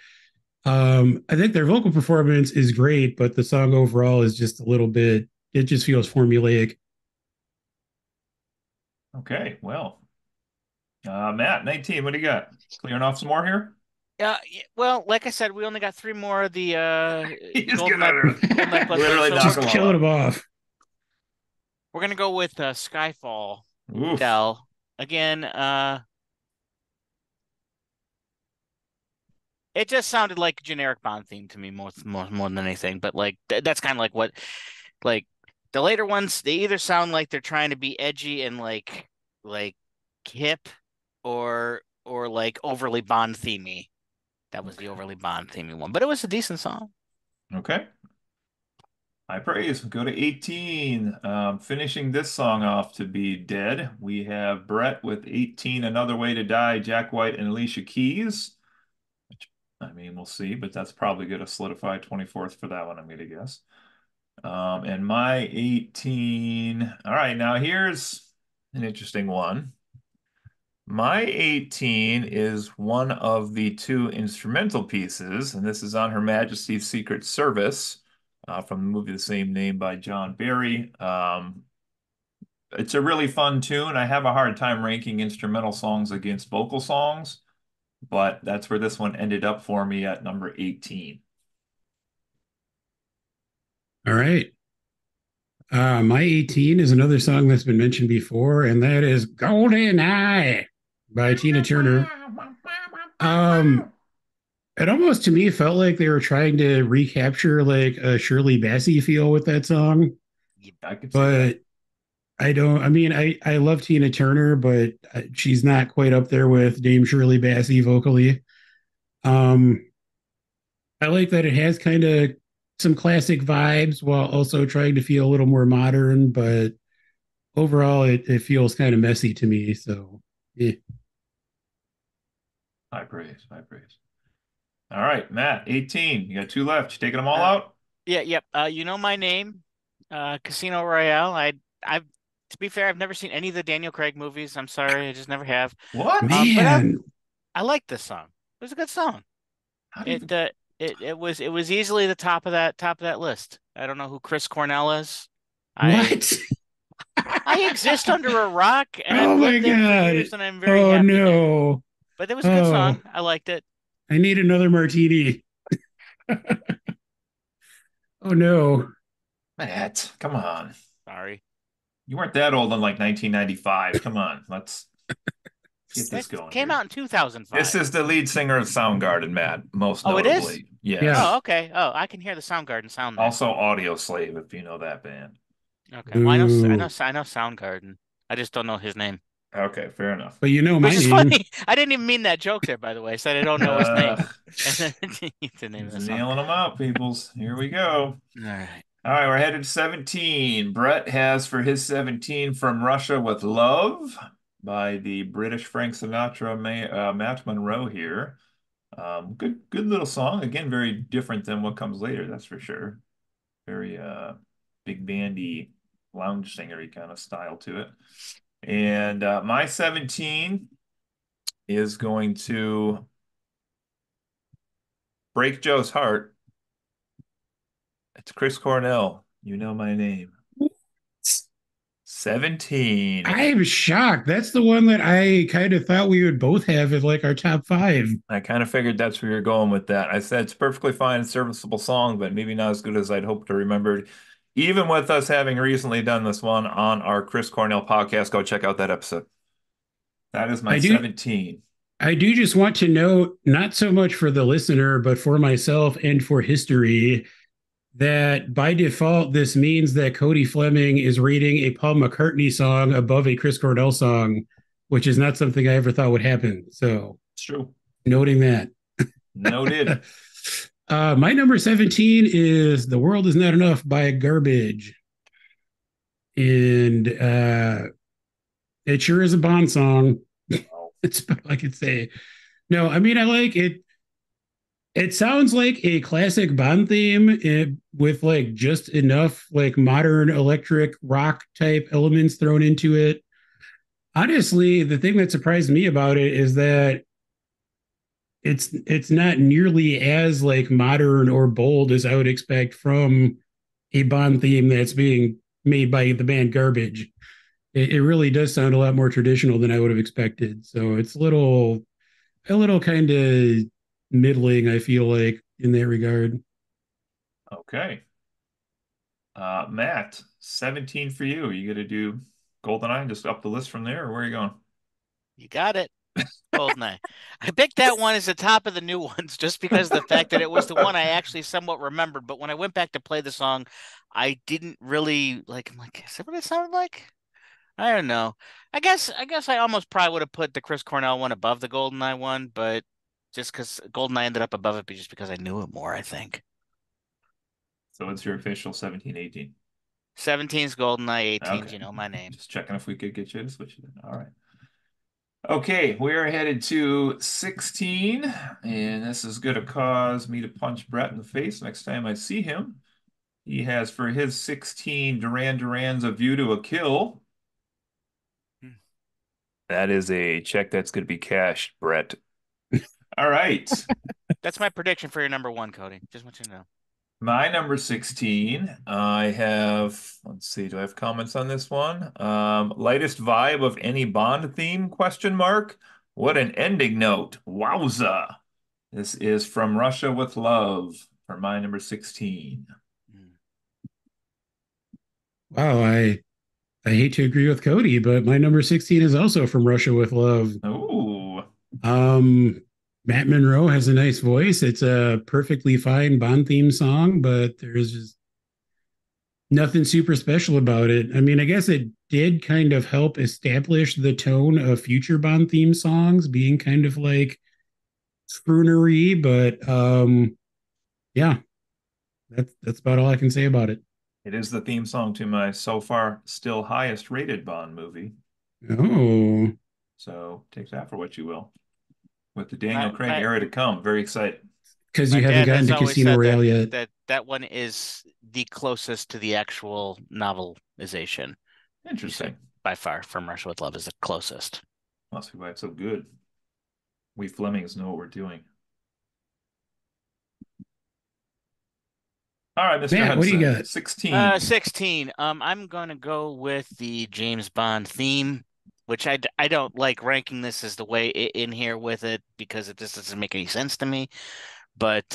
Speaker 3: I think their vocal performance is great, but the song overall is just a little bit. It just feels formulaic.
Speaker 1: Okay, well, Matt, 19, what do you got? Clearing off some more here?
Speaker 2: Well, like I said, we only got three more of the
Speaker 1: You just get out of it.
Speaker 2: golden necklace ones,
Speaker 1: Literally
Speaker 2: so
Speaker 1: knock
Speaker 3: Just
Speaker 1: them all
Speaker 3: killing
Speaker 1: out.
Speaker 3: them off.
Speaker 2: we're gonna go with Skyfall.
Speaker 1: Oof.
Speaker 2: Dell again. It just sounded like a generic Bond theme to me more than anything. But like that's kind of like what like the later ones. They either sound like they're trying to be edgy and like hip, or like overly Bond themey. That was the
Speaker 1: Okay.
Speaker 2: overly Bond themey one, but it was a decent song.
Speaker 1: Okay. High praise. Go to 18. Finishing this song off to be dead. We have Brett with 18, Another Way to Die, Jack White and Alicia Keys. Which, I mean, we'll see, but that's probably going to solidify 24th for that one, I'm going to guess. And my 18. All right, now here's an interesting one. My 18 is one of the two instrumental pieces, and this is on Her Majesty's Secret Service from the movie the same name by John Barry. It's a really fun tune. I have a hard time ranking instrumental songs against vocal songs, but that's where this one ended up for me at number 18.
Speaker 3: All right. My 18 is another song that's been mentioned before, and that is Golden Eye by Tina Turner. Um, it almost to me felt like they were trying to recapture like a Shirley Bassey feel with that song,
Speaker 1: I could see that.
Speaker 3: but I don't. I mean, I love Tina Turner, but she's not quite up there with Dame Shirley Bassey vocally. Um, I like that it has kind of some classic vibes while also trying to feel a little more modern, but overall it feels kind of messy to me. So yeah.
Speaker 1: High praise, high praise. All right, Matt, 18. You got two left. You taking them all
Speaker 2: Uh,
Speaker 1: out?
Speaker 2: yeah, yep. You know my name, Casino Royale. I've to be fair, I've never seen any of the Daniel Craig movies. I'm sorry, I just never have.
Speaker 1: What?
Speaker 2: But
Speaker 3: Man,
Speaker 2: I like this song. It was a good song.
Speaker 1: How do you?
Speaker 2: It was easily the top of that list. I don't know who Chris Cornell is. I
Speaker 3: what?
Speaker 2: I exist under a rock and I've
Speaker 3: Oh my
Speaker 2: lived there for
Speaker 3: god.
Speaker 2: years and I'm very
Speaker 3: Oh
Speaker 2: happy there.
Speaker 3: no.
Speaker 2: But it was a good
Speaker 3: Oh,
Speaker 2: song. I liked it.
Speaker 3: I need another martini. Oh no.
Speaker 1: Matt, come on.
Speaker 2: Sorry.
Speaker 1: You weren't that old in like 1995. Come on, let's get this
Speaker 2: It
Speaker 1: going
Speaker 2: came
Speaker 1: here.
Speaker 2: out in
Speaker 1: This
Speaker 2: 2005.
Speaker 1: is the lead singer of Soundgarden, Matt, most
Speaker 2: Oh, it is?
Speaker 1: notably.
Speaker 3: Yeah.
Speaker 2: Oh,
Speaker 1: Yes.
Speaker 2: okay. Oh, I can hear the Soundgarden sound there.
Speaker 1: Also Audio Slave, if you know that band.
Speaker 2: Okay. Well,
Speaker 3: Ooh.
Speaker 2: I know Soundgarden. I just don't know his name.
Speaker 1: Okay, fair enough.
Speaker 3: But you know my
Speaker 2: Which is
Speaker 3: name.
Speaker 2: funny. I didn't even mean that joke there, by the way. I said I don't know his
Speaker 1: Uh,
Speaker 2: name. And then the name of
Speaker 1: he's
Speaker 2: the song.
Speaker 1: nailing them out, peoples. Here we go.
Speaker 2: All right.
Speaker 1: All right, we're headed to 17. Brett has for his 17 From Russia with Love by the British Frank Sinatra, Matt Monroe here. Good little song. Again, very different than what comes later, that's for sure. Very big bandy, lounge singery kind of style to it. And my 17 is going to break Joe's heart. It's Chris Cornell. You know my name. 17.
Speaker 3: I'm shocked. That's the one that I kind of thought we would both have as like our top five.
Speaker 1: I kind of figured that's where you're going with that. I said it's perfectly fine, serviceable song, but maybe not as good as I'd hoped to remember. Even with us having recently done this one on our Chris Cornell podcast, go check out that episode. That is my
Speaker 3: I do
Speaker 1: 17.
Speaker 3: I do just want to note, not so much for the listener, but for myself and for history, that by default, this means that Cody Fleming is rating a Paul McCartney song above a Chris Cornell song, which is not something I ever thought would happen. So,
Speaker 1: It's true.
Speaker 3: noting that.
Speaker 1: Noted.
Speaker 3: My number 17 is "The World Is Not Enough" by Garbage, and it sure is a Bond song.
Speaker 1: Oh,
Speaker 3: It's all I could say. No, I mean I like it. It sounds like a classic Bond theme with like just enough like modern electric rock type elements thrown into it. Honestly, the thing that surprised me about it is that it's not nearly as like modern or bold as I would expect from a Bond theme that's being made by the band Garbage. It really does sound a lot more traditional than I would have expected. So it's a little kind of middling, I feel like, in that regard.
Speaker 1: okay. Matt, 17 for you. Are you gonna do GoldenEye and just up the list from there, or where are you going?
Speaker 2: You got it. Goldeneye. I picked that one as the top of the new ones just because of the fact that it was the one I actually somewhat remembered. But when I went back to play the song, I didn't really like. I'm like, is that what it sounded like? I don't know. I guess I almost probably would have put the Chris Cornell one above the Goldeneye one, but just because Goldeneye ended up above it, but just because I knew it more, I think.
Speaker 1: So it's your official 17, 18.
Speaker 2: 17's Goldeneye,
Speaker 1: Okay.
Speaker 2: 18's You Know My Name.
Speaker 1: Just checking if we could get you to switch it in. All right. Okay, we're headed to 16, and this is going to cause me to punch Brett in the face next time I see him. He has for his 16 Duran Duran's A View to a Kill.
Speaker 2: Hmm.
Speaker 1: That is a check that's going to be cashed, Brett. All right.
Speaker 2: That's my prediction for your number one, Cody. Just want you to know.
Speaker 1: My number 16, I have, let's see, do I have comments on this one? Lightest vibe of any Bond theme, question mark. What an ending note. Wowza. This is From Russia with Love for my number 16.
Speaker 2: Hmm.
Speaker 3: Wow, I hate to agree with Cody, but my number 16 is also "From Russia with Love."
Speaker 1: Ooh,
Speaker 3: Um, Matt Monroe has a nice voice. It's a perfectly fine Bond theme song, but there's just nothing super special about it. I mean, I guess it did kind of help establish the tone of future Bond theme songs, being kind of like croonery, but yeah, that's about all I can say about it.
Speaker 1: it is the theme song to my so far still highest rated Bond movie.
Speaker 3: Oh,
Speaker 1: So take that for what you will. With the Daniel
Speaker 2: My
Speaker 1: Craig
Speaker 2: my
Speaker 1: era to come, very excited.
Speaker 3: because
Speaker 2: my
Speaker 3: you haven't
Speaker 2: dad
Speaker 3: gotten
Speaker 2: has
Speaker 3: to
Speaker 2: always
Speaker 3: Casino
Speaker 2: said that
Speaker 3: Royale yet.
Speaker 2: that one is the closest to the actual novelization. He said
Speaker 1: Interesting.
Speaker 2: by far, From Russia with Love is the closest.
Speaker 1: Must be why it's so good. We Flemings know what we're doing. All right, Mr.
Speaker 3: Matt, what do you
Speaker 1: Hudson,
Speaker 3: got?
Speaker 1: 16.
Speaker 2: 16. I'm gonna go with the James Bond theme, which I don't like ranking this as the way in here with it because it just doesn't make any sense to me. But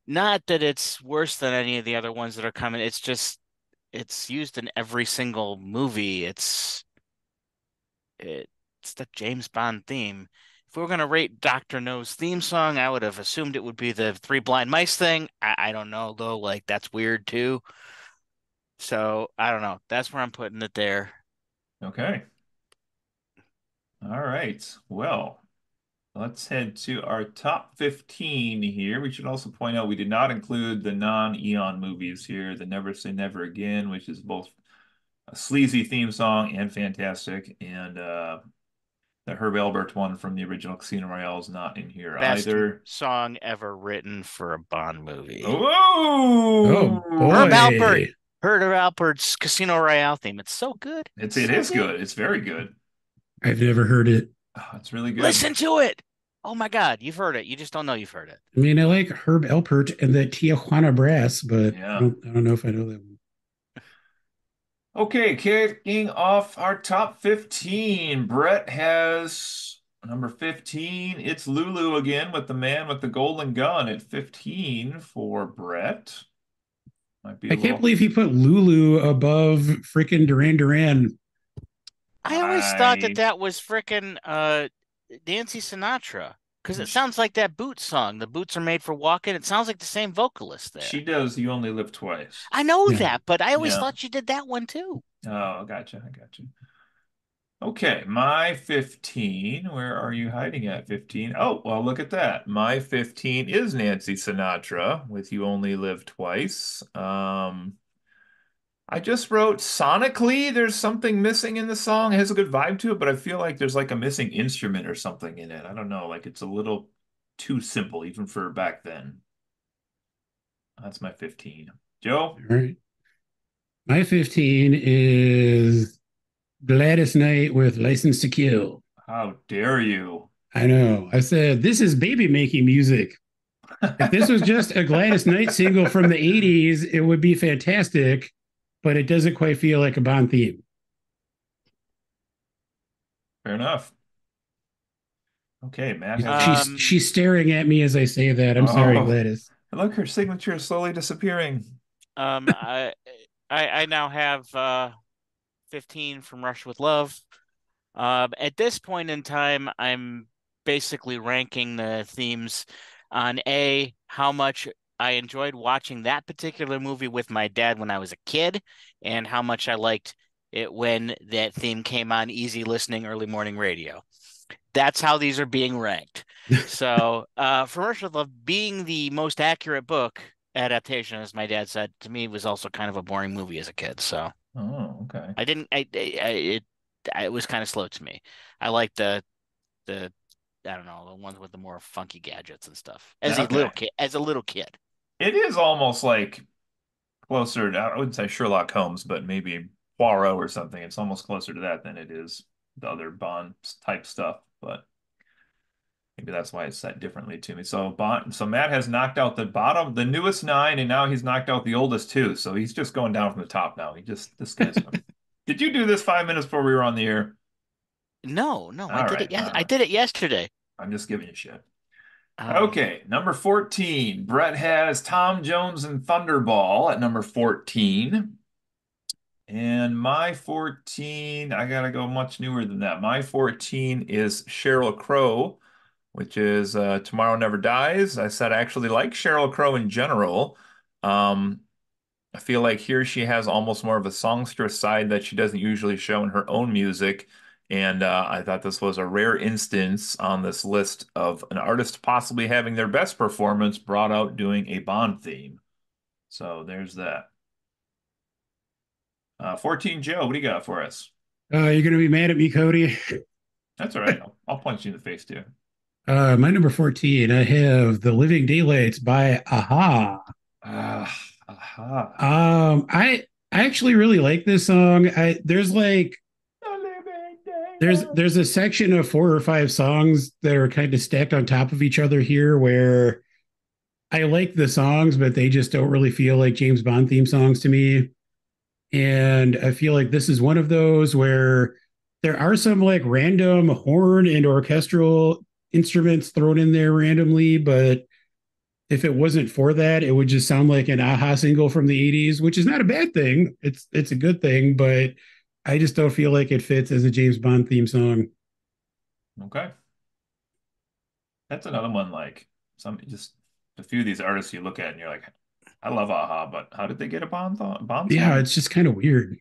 Speaker 2: not that it's worse than any of the other ones that are coming. It's just it's used in every single movie. It's the James Bond theme. If we were gonna rate Doctor No's theme song, I would have assumed it would be the Three Blind Mice thing. I don't know though, like that's weird too. So I don't know. That's where I'm putting it there.
Speaker 1: Okay. All right. Well, let's head to our top 15 here. We should also point out we did not include the non-Eon movies here, the Never Say Never Again, which is both a sleazy theme song and fantastic, and the Herb Alpert one from the original Casino Royale is not in here
Speaker 2: Best
Speaker 1: either.
Speaker 2: song ever written for a Bond movie.
Speaker 3: Oh
Speaker 2: Herb
Speaker 1: Oh!
Speaker 2: Alpert.
Speaker 3: boy,
Speaker 2: Herb Alpert's Casino Royale theme. It's so good.
Speaker 1: It's
Speaker 2: It's
Speaker 1: it
Speaker 2: so
Speaker 1: is
Speaker 2: good.
Speaker 1: good. It's very good.
Speaker 3: I've never heard it.
Speaker 1: Oh, it's really good.
Speaker 2: Listen to it. Oh my God, you've heard it. You just don't know you've heard it.
Speaker 3: I mean, I like Herb Alpert and the Tijuana Brass, but
Speaker 1: Yeah.
Speaker 3: I don't know if I know that one.
Speaker 1: Okay, kicking off our top 15. Brett has number 15. It's Lulu again with the man with the golden gun at 15 for Brett. Might be
Speaker 3: I
Speaker 1: a
Speaker 3: can't
Speaker 1: little.
Speaker 3: believe he put Lulu above freaking Duran Duran.
Speaker 2: I always thought that
Speaker 1: I
Speaker 2: that was frickin' Nancy Sinatra because it
Speaker 1: sh-
Speaker 2: sounds like that Boots song. The boots are made for walking. It sounds like the same vocalist
Speaker 1: she
Speaker 2: there.
Speaker 1: does You Only Live Twice.
Speaker 2: I know
Speaker 3: Yeah.
Speaker 2: that, but I always
Speaker 1: Yeah.
Speaker 2: thought you did that one too.
Speaker 1: Oh, gotcha. I gotcha. Okay, my 15. Where are you hiding at 15? Oh, well, look at that. My 15 is Nancy Sinatra with You Only Live Twice. I just wrote sonically, there's something missing in the song. It has a good vibe to it, but I feel like there's like a missing instrument or something in it. I don't know, like it's a little too simple even for back then. That's my 15. Joe,
Speaker 3: All right. My 15 is Gladys Knight with License to Kill.
Speaker 1: how dare you?
Speaker 3: I know. I said, this is baby making music. If this was just a Gladys Knight single from the 80s, it would be fantastic, but it doesn't quite feel like a Bond theme.
Speaker 1: Fair enough. Okay, Matt has
Speaker 3: She's
Speaker 1: not.
Speaker 3: she's staring at me as I say that. I'm sorry,
Speaker 1: Oh,
Speaker 3: Gladys.
Speaker 1: look, her signature is slowly disappearing.
Speaker 2: Um, I I now have 15 from Rush with Love. At this point in time, I'm basically ranking the themes on A, how much I enjoyed watching that particular movie with my dad when I was a kid, and how much I liked it when that theme came on easy listening early morning radio. That's how these are being ranked. So, for Rush with Love being the most accurate book adaptation, as my dad said to me, was also kind of a boring movie as a kid. So
Speaker 1: Oh, okay.
Speaker 2: I didn't, it was kind of slow to me. I like the I don't know, the ones with the more funky gadgets and stuff.
Speaker 1: Okay.
Speaker 2: As a little kid.
Speaker 1: It is almost like closer to, I wouldn't say Sherlock Holmes, but maybe Poirot or something. It's almost closer to that than it is the other Bond type stuff, but maybe that's why it's set differently to me. So Matt has knocked out the bottom, the newest nine, and now he's knocked out the oldest two. So he's just going down from the top now. This guy's going. Did you do this 5 minutes before we were on the air?
Speaker 2: No, no, I
Speaker 1: All
Speaker 2: did
Speaker 1: right.
Speaker 2: it. Yes, I did it yesterday.
Speaker 1: I'm just giving you shit.
Speaker 2: Um,
Speaker 1: Okay, number 14. Brett has Tom Jones and Thunderball at number 14. And my 14, I gotta go much newer than that. My 14 is Sheryl Crow, which is Tomorrow Never Dies. I said I actually like Sheryl Crow in general. Um, I feel like here she has almost more of a songstress side that she doesn't usually show in her own music. And I thought this was a rare instance on this list of an artist possibly having their best performance brought out doing a Bond theme. So there's that. 14 Joe, what do you got for us?
Speaker 3: You're going to be mad at me, Cody.
Speaker 1: That's all right. I'll punch you in the face too.
Speaker 3: My number 14, I have The Living Daylights by Aha.
Speaker 1: Ah, aha.
Speaker 3: I actually really like this song. There's like there's a section of 4 or 5 songs that are kind of stacked on top of each other here where I like the songs, but they just don't really feel like James Bond theme songs to me. And I feel like this is one of those where there are some like random horn and orchestral instruments thrown in there randomly, but if it wasn't for that, it would just sound like an Aha single from the 80s, which is not a bad thing. It's a good thing, but I just don't feel like it fits as a James Bond theme song.
Speaker 1: Okay. That's another one like some just a few of these artists you look at and you're like, I love Aha, but how did they get a Bond
Speaker 3: Yeah,
Speaker 1: song?
Speaker 3: it's just kind of weird.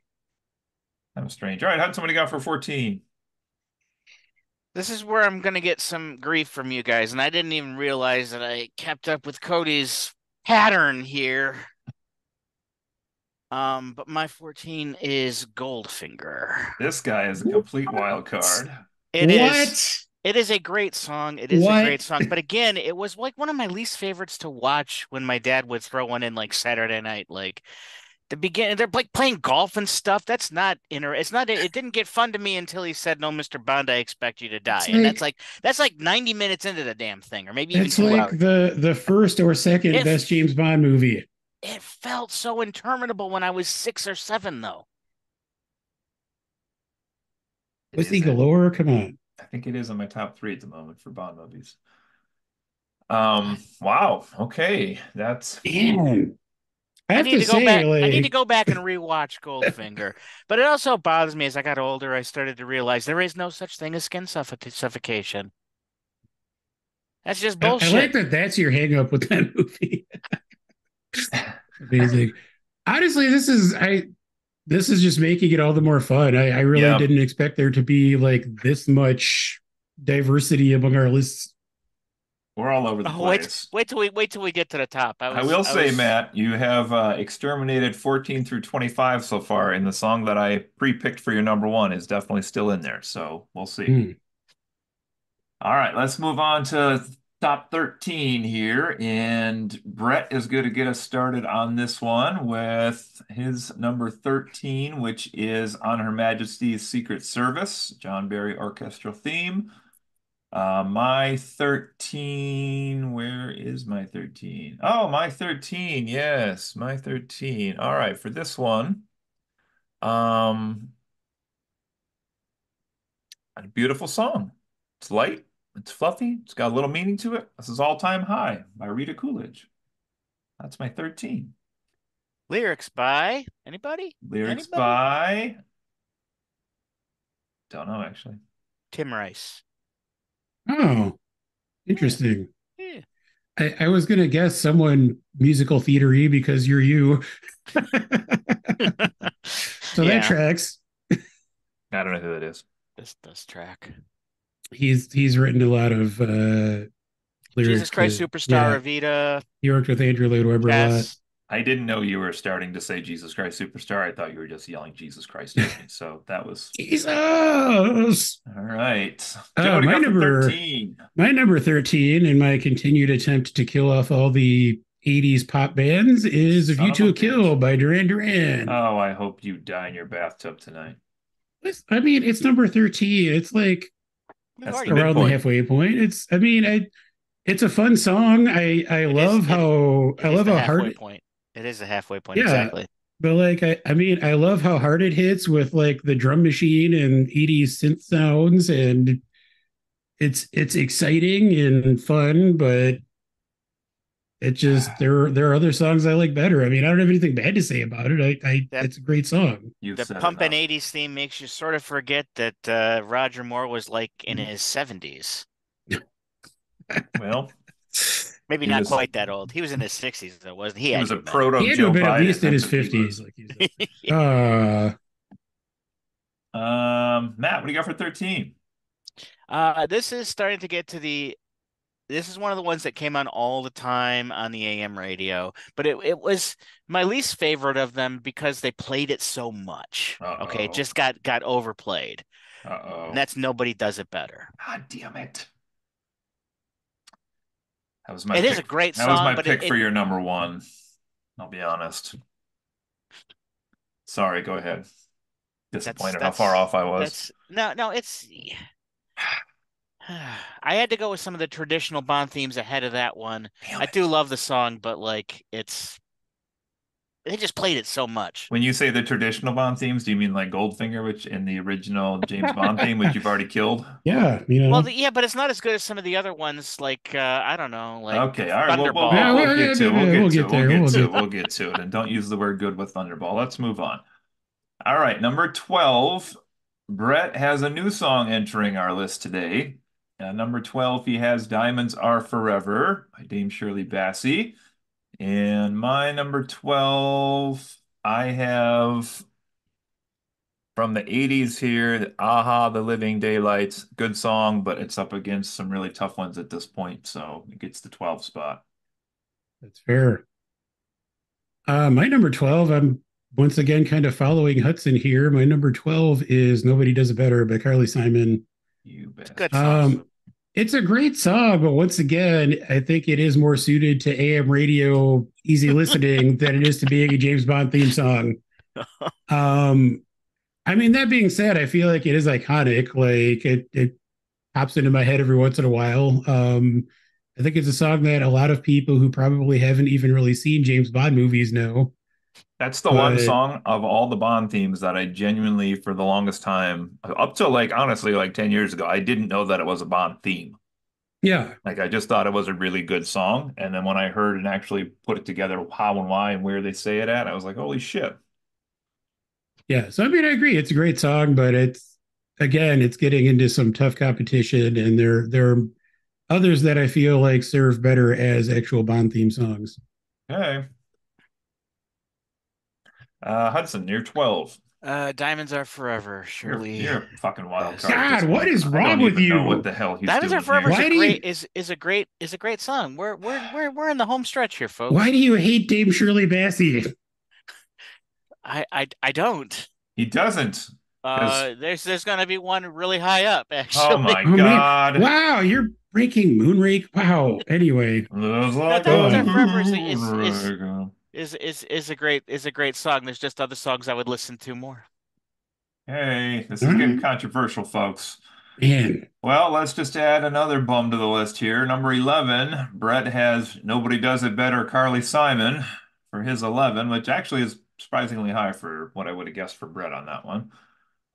Speaker 1: Kind of strange. All right, how'd somebody got for 14?
Speaker 2: this is where I'm gonna get some grief from you guys, and I didn't even realize that I kept up with Cody's pattern here. But my 14 is Goldfinger.
Speaker 1: This guy is a complete wild
Speaker 3: What?
Speaker 1: card.
Speaker 2: It is.
Speaker 3: What?
Speaker 2: It is a great song. It is a
Speaker 3: What?
Speaker 2: great song. But again, it was like one of my least favorites to watch when my dad would throw one in like Saturday night. Like the beginning, they're like playing golf and stuff. That's not it's not it didn't get fun to me until he said, "No, Mr. Bond, I expect you to die."
Speaker 3: It's
Speaker 2: And
Speaker 3: like
Speaker 2: that's like 90 minutes into the damn thing, or maybe even
Speaker 3: it's
Speaker 2: two
Speaker 3: like
Speaker 2: hours.
Speaker 3: the first or second
Speaker 2: It
Speaker 3: best James Bond movie.
Speaker 2: it felt so interminable when I was 6 or 7, though.
Speaker 1: It
Speaker 3: Pussy
Speaker 1: is it.
Speaker 3: galore. Come on.
Speaker 1: I think it is in my top three at the moment for Bond movies.
Speaker 2: I,
Speaker 1: Wow. Okay. That's
Speaker 3: Damn. I
Speaker 2: I
Speaker 3: have
Speaker 2: need
Speaker 3: to
Speaker 2: to go
Speaker 3: say,
Speaker 2: back. I need to
Speaker 3: like,
Speaker 2: go back and rewatch Goldfinger. But it also bothers me as I got older. I started to realize there is no such thing as suffocation. That's just
Speaker 3: I like
Speaker 2: bullshit.
Speaker 3: that that's your hang up with that movie. Amazing. Honestly, this is I this is just making it all the more fun. I really
Speaker 1: Yeah,
Speaker 3: didn't expect there to be like this much diversity among our lists.
Speaker 1: we're all over the
Speaker 2: Oh, wait,
Speaker 1: place.
Speaker 2: wait till we get to the top.
Speaker 1: I will
Speaker 2: I
Speaker 1: say,
Speaker 2: was
Speaker 1: Matt, you have exterminated 14 through 25 so far, and the song that I pre-picked for your number one is definitely still in there. So we'll see.
Speaker 3: Hmm.
Speaker 1: All right, let's move on to top 13 here. And Brett is going to get us started on this one with his number 13, which is On Her Majesty's Secret Service, John Barry orchestral theme. My 13, where is my 13? Oh, my 13, yes, my 13. All right, for this one, um, a beautiful song. It's light, it's fluffy, it's got a little meaning to it. This is All Time High by Rita Coolidge. That's my 13.
Speaker 2: lyrics by anybody?
Speaker 1: Lyrics
Speaker 2: Anybody?
Speaker 1: by, don't know actually.
Speaker 2: Tim Rice.
Speaker 3: Oh,
Speaker 2: Yeah,
Speaker 3: interesting.
Speaker 2: yeah.
Speaker 3: I was gonna guess someone musical theatery because you're you. So that
Speaker 2: Yeah,
Speaker 3: tracks.
Speaker 1: I don't know who that is.
Speaker 2: this does track.
Speaker 3: He's written a lot of
Speaker 2: Jesus
Speaker 3: lyrics
Speaker 2: Christ
Speaker 3: to
Speaker 2: Superstar,
Speaker 3: yeah.
Speaker 2: Evita,
Speaker 3: He worked with Andrew Lloyd Webber a lot.
Speaker 2: Jess.
Speaker 1: I didn't know you were starting to say Jesus Christ Superstar. I thought you were just yelling Jesus Christ at me. So that was
Speaker 3: Jesus.
Speaker 1: all right. Joe, what do you
Speaker 3: My
Speaker 1: got for
Speaker 3: number
Speaker 1: 13?
Speaker 3: my number 13 in my continued attempt to kill off all the 80s pop bands is A
Speaker 1: Son
Speaker 3: View
Speaker 1: of a
Speaker 3: to a Kill
Speaker 1: bitch.
Speaker 3: by Duran Duran.
Speaker 1: Oh, I hope you die in your bathtub tonight.
Speaker 3: I mean, it's number 13. It's like
Speaker 2: We've
Speaker 1: That's the
Speaker 2: already
Speaker 3: around the
Speaker 1: midpoint.
Speaker 3: halfway point. It's a fun song. I
Speaker 2: it is
Speaker 3: love
Speaker 2: the
Speaker 3: how
Speaker 2: halfway
Speaker 3: hard
Speaker 2: point. It is the halfway point
Speaker 3: yeah,
Speaker 2: exactly.
Speaker 3: but like I mean I love how hard it hits with like the drum machine and 80s synth sounds, and it's exciting and fun, but it just there are other songs I like better. I mean, I don't have anything bad to say about it. I
Speaker 2: That
Speaker 3: it's a great song.
Speaker 1: You've
Speaker 2: the
Speaker 1: said
Speaker 2: pumpin'
Speaker 1: enough.
Speaker 2: 80s theme makes you sort of forget that Roger Moore was like in his 70s.
Speaker 1: Well,
Speaker 2: Maybe
Speaker 1: he
Speaker 2: not
Speaker 1: was
Speaker 2: quite that old. He was in his 60s though, wasn't he? He
Speaker 1: he
Speaker 2: had
Speaker 1: was
Speaker 2: to
Speaker 1: a
Speaker 2: have been.
Speaker 3: He
Speaker 1: proto
Speaker 3: had to
Speaker 1: Joe
Speaker 3: have been at
Speaker 1: Biden.
Speaker 3: least in
Speaker 1: That's
Speaker 3: his
Speaker 1: what he
Speaker 3: 50s,
Speaker 1: was.
Speaker 3: like you said. Uh
Speaker 1: Matt, what do you got for 13?
Speaker 2: This is starting to get to the this is one of the ones that came on all the time on the AM radio, but it was my least favorite of them because they played it so much. Okay, it
Speaker 1: Uh-oh.
Speaker 2: just got overplayed. And
Speaker 1: Uh-oh.
Speaker 2: that's Nobody Does It Better.
Speaker 1: God damn it. That was my
Speaker 2: It is a
Speaker 1: pick.
Speaker 2: great
Speaker 1: That was
Speaker 2: song,
Speaker 1: my
Speaker 2: but
Speaker 1: pick for your number one. I'll be honest. Sorry, go ahead.
Speaker 2: that's
Speaker 1: Disappointed how far
Speaker 2: that's
Speaker 1: off I was.
Speaker 2: that's no, it's I had to go with some of the traditional Bond themes ahead of that one.
Speaker 1: Damn
Speaker 2: I do
Speaker 1: it.
Speaker 2: love the song, but like it's they just played it so much.
Speaker 1: When you say the traditional Bond themes, do you mean like Goldfinger, which in the original James Bond theme, which you've already killed?
Speaker 3: yeah,
Speaker 2: Well, yeah, but it's not as good as some of the other ones, like I don't know, like
Speaker 1: Okay, all right.
Speaker 3: yeah,
Speaker 2: Thunderball.
Speaker 1: We'll get to it. We'll
Speaker 3: we'll
Speaker 1: get to
Speaker 3: get
Speaker 1: it. We'll
Speaker 3: there.
Speaker 1: get
Speaker 3: We'll
Speaker 1: to it.
Speaker 3: get
Speaker 1: We'll get to it. And don't use the word good with Thunderball. Let's move on. All right, number 12. Brett has a new song entering our list today. Number 12, he has Diamonds Are Forever by Dame Shirley Bassey. And my number 12, I have from the 80s here, Aha, The Living Daylights. Good song, but it's up against some really tough ones at this point, so it gets the 12 spot.
Speaker 3: That's fair. My number 12, I'm once again kind of following Hudson here. My number 12 is Nobody Does It Better by Carly Simon.
Speaker 1: You
Speaker 2: It's a good
Speaker 1: bastard.
Speaker 2: song.
Speaker 3: It's a great song, but once again, I think it is more suited to AM radio easy listening than it is to being a James Bond theme song. Um, I mean, that being said, I feel like it is iconic. Like it pops into my head every once in a while. I think it's a song that a lot of people who probably haven't even really seen James Bond movies know.
Speaker 1: That's the one
Speaker 3: But
Speaker 1: song of all the Bond themes that I genuinely, for the longest time, up till like honestly, like 10 years ago, I didn't know that it was a Bond theme.
Speaker 3: yeah,
Speaker 1: Like I just thought it was a really good song. And then when I heard and actually put it together, how and why and where they say it at, I was like, holy shit.
Speaker 3: yeah. So I mean, I agree, it's a great song, but it's again, it's getting into some tough competition, and there are others that I feel like serve better as actual Bond theme songs.
Speaker 1: Okay. Hudson, you're 12.
Speaker 2: Diamonds Are Forever,
Speaker 1: You're
Speaker 2: surely
Speaker 1: you're a fucking wild card at
Speaker 2: best.
Speaker 1: this
Speaker 3: God, what
Speaker 1: point.
Speaker 3: is
Speaker 1: I
Speaker 3: wrong
Speaker 1: don't
Speaker 3: with
Speaker 1: even know what
Speaker 3: you?
Speaker 1: the hell he's
Speaker 2: Diamonds Are
Speaker 1: doing
Speaker 2: Forever is
Speaker 1: here.
Speaker 2: a
Speaker 3: Why do
Speaker 2: great
Speaker 3: you
Speaker 2: is a great song. We're in the home stretch here,
Speaker 3: why
Speaker 2: folks.
Speaker 3: do you hate Dame Shirley Bassey?
Speaker 2: I don't.
Speaker 1: He doesn't. Because,
Speaker 2: There's gonna be one really high up,
Speaker 1: oh
Speaker 2: actually.
Speaker 1: my
Speaker 3: Oh man,
Speaker 1: God.
Speaker 3: wow, you're breaking Moonrake. Wow. Anyway,
Speaker 1: Looks
Speaker 2: No,
Speaker 1: like
Speaker 2: Diamonds
Speaker 1: a
Speaker 2: Are
Speaker 3: um,
Speaker 2: Forever
Speaker 1: moonraker.
Speaker 2: is a great song. There's just other songs I would listen to more.
Speaker 1: Hey, this
Speaker 3: all
Speaker 1: is getting
Speaker 3: right,
Speaker 1: controversial, folks.
Speaker 3: man.
Speaker 1: Well, let's just add another bum to the list here. Number 11, Brett has Nobody Does It Better, Carly Simon for his 11, which actually is surprisingly high for what I would have guessed for Brett on that one.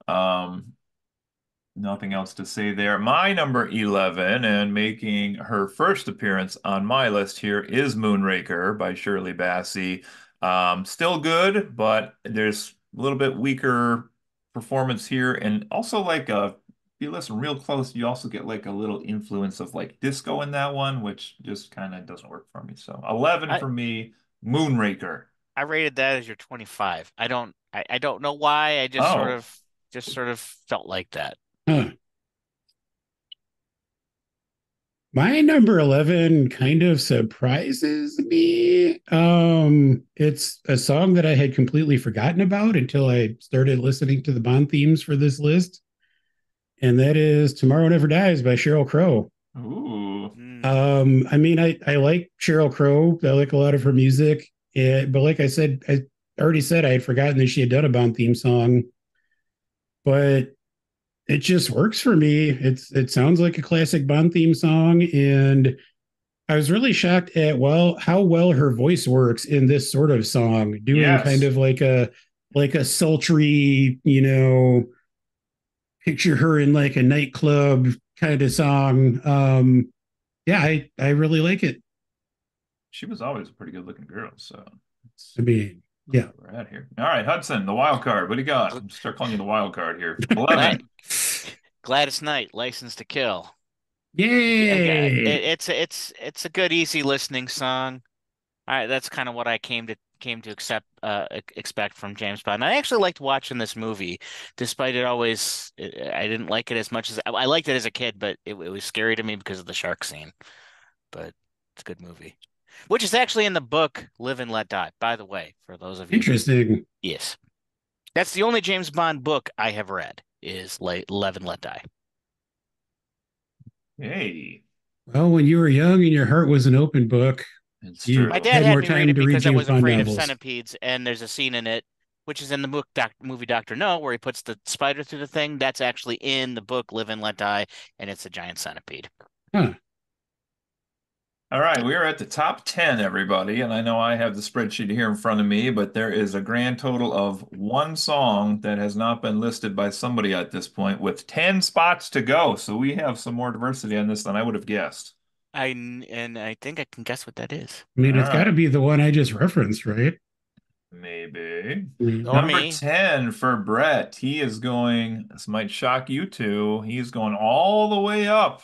Speaker 1: Um, Nothing else to say there. My number 11, and making her first appearance on my list here, is Moonraker by Shirley Bassey. Still good, but there's a little bit weaker performance here. And also, like, if you listen real close, you also get like a little influence of like disco in that one, which just kind of doesn't work for me. So 11
Speaker 2: I
Speaker 1: for me, Moonraker.
Speaker 2: I rated that as your 25. I don't know why. I
Speaker 1: Oh,
Speaker 2: just sort of felt like that.
Speaker 3: Huh. My number 11 kind of surprises me. It's a song that I had completely forgotten about until I started listening to the Bond themes for this list, and that is Tomorrow Never Dies by Sheryl Crow.
Speaker 1: ooh,
Speaker 2: Hmm.
Speaker 3: I mean, I like Sheryl Crow. I like a lot of her music. But like I said, I already said I had forgotten that she had done a Bond theme song, but it just works for me. It sounds like a classic Bond theme song, and I was really shocked at how well her voice works in this sort of song, doing kind
Speaker 1: yes.
Speaker 3: of like a sultry, picture her in like a nightclub kind of song. Yeah, I really like it.
Speaker 1: She was always a pretty good looking girl, so
Speaker 3: I
Speaker 1: it's
Speaker 3: mean,
Speaker 1: where
Speaker 3: yeah.
Speaker 1: we're at here. All right, Hudson, the wild card. What do you got?
Speaker 2: Gl-
Speaker 1: I'm start calling you the wild card here.
Speaker 2: Glad
Speaker 1: 11.
Speaker 2: Gladys Knight, License to Kill.
Speaker 3: Yay.
Speaker 2: It's a good easy listening song. That's kind of what I came to expect from James Bond. And I actually liked watching this movie, despite I didn't like it as much as I liked it as a kid, but it was scary to me because of the shark scene. But it's a good movie, which is actually in the book Live and Let Die. By the way, for those of you who,
Speaker 3: Interesting.
Speaker 2: yes, that's the only James Bond book I have read is Live and Let Die.
Speaker 1: Hey,
Speaker 3: Well, when you were young and your heart was an open book,
Speaker 1: it's
Speaker 3: you
Speaker 2: My
Speaker 1: true.
Speaker 2: dad
Speaker 3: had
Speaker 2: had
Speaker 3: more
Speaker 2: me read
Speaker 3: time
Speaker 2: it
Speaker 3: to read
Speaker 2: because I
Speaker 3: James
Speaker 2: was
Speaker 3: Bond
Speaker 2: afraid of
Speaker 3: novels.
Speaker 2: centipedes, and there's a scene in it, which is in the movie Doctor No, where he puts the spider through the thing. That's actually in the book Live and Let Die, and it's a giant centipede.
Speaker 3: Huh.
Speaker 1: All right, we are at the top 10, everybody. And I know I have the spreadsheet here in front of me, but there is a grand total of one song that has not been listed by somebody at this point with 10 spots to go. So we have some more diversity on this than I would have guessed.
Speaker 2: And I think I can guess what that is.
Speaker 3: I
Speaker 1: All
Speaker 3: mean, it's got to
Speaker 1: right,
Speaker 3: be the one I just referenced, right?
Speaker 1: maybe.
Speaker 3: I mean,
Speaker 2: Or
Speaker 1: Number
Speaker 2: me.
Speaker 1: 10 for Brett. He is going, this might shock you too. He's going all the way up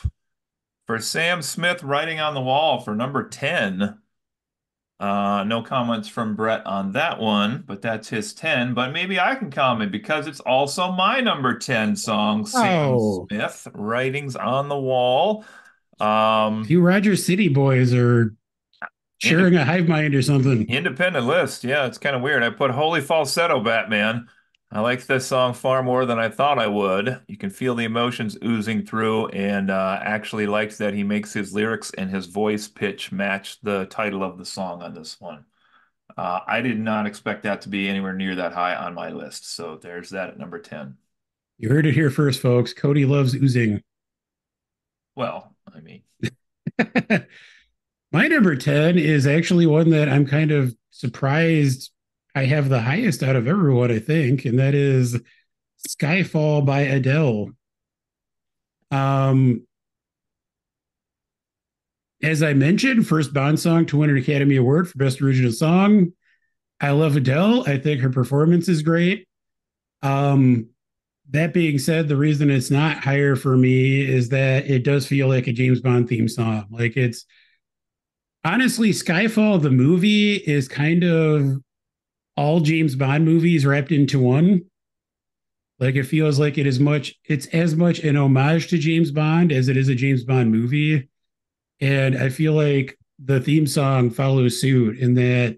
Speaker 1: for Sam Smith writing on the wall for number 10. No comments from Brett on that one, but that's his 10. But maybe I can comment because it's also my number 10 song, Sam
Speaker 3: oh,
Speaker 1: Smith, Writings on the Wall. Um,
Speaker 3: you Roger City boys are
Speaker 1: ind
Speaker 3: sharing a hive mind or something.
Speaker 1: Independent list. Yeah, it's kind of weird. I put Holy Falsetto Batman. I like this song far more than I thought I would. You can feel the emotions oozing through, and actually liked that he makes his lyrics and his voice pitch match the title of the song on this one. I did not expect that to be anywhere near that high on my list. So there's that at number 10.
Speaker 3: You heard it here first, folks. Cody loves oozing.
Speaker 1: Well, I mean,
Speaker 3: My number 10 is actually one that I'm kind of surprised I have the highest out of everyone, I think, and that is Skyfall by Adele. Um, as I mentioned, first Bond song to win an Academy Award for Best Original Song. I love Adele. I think her performance is great. Um, that being said, the reason it's not higher for me is that it does feel like a James Bond theme song. Like it's honestly, Skyfall, the movie, is kind of all James Bond movies wrapped into one. Like it feels like it's as much an homage to James Bond as it is a James Bond movie. And I feel like the theme song follows suit in that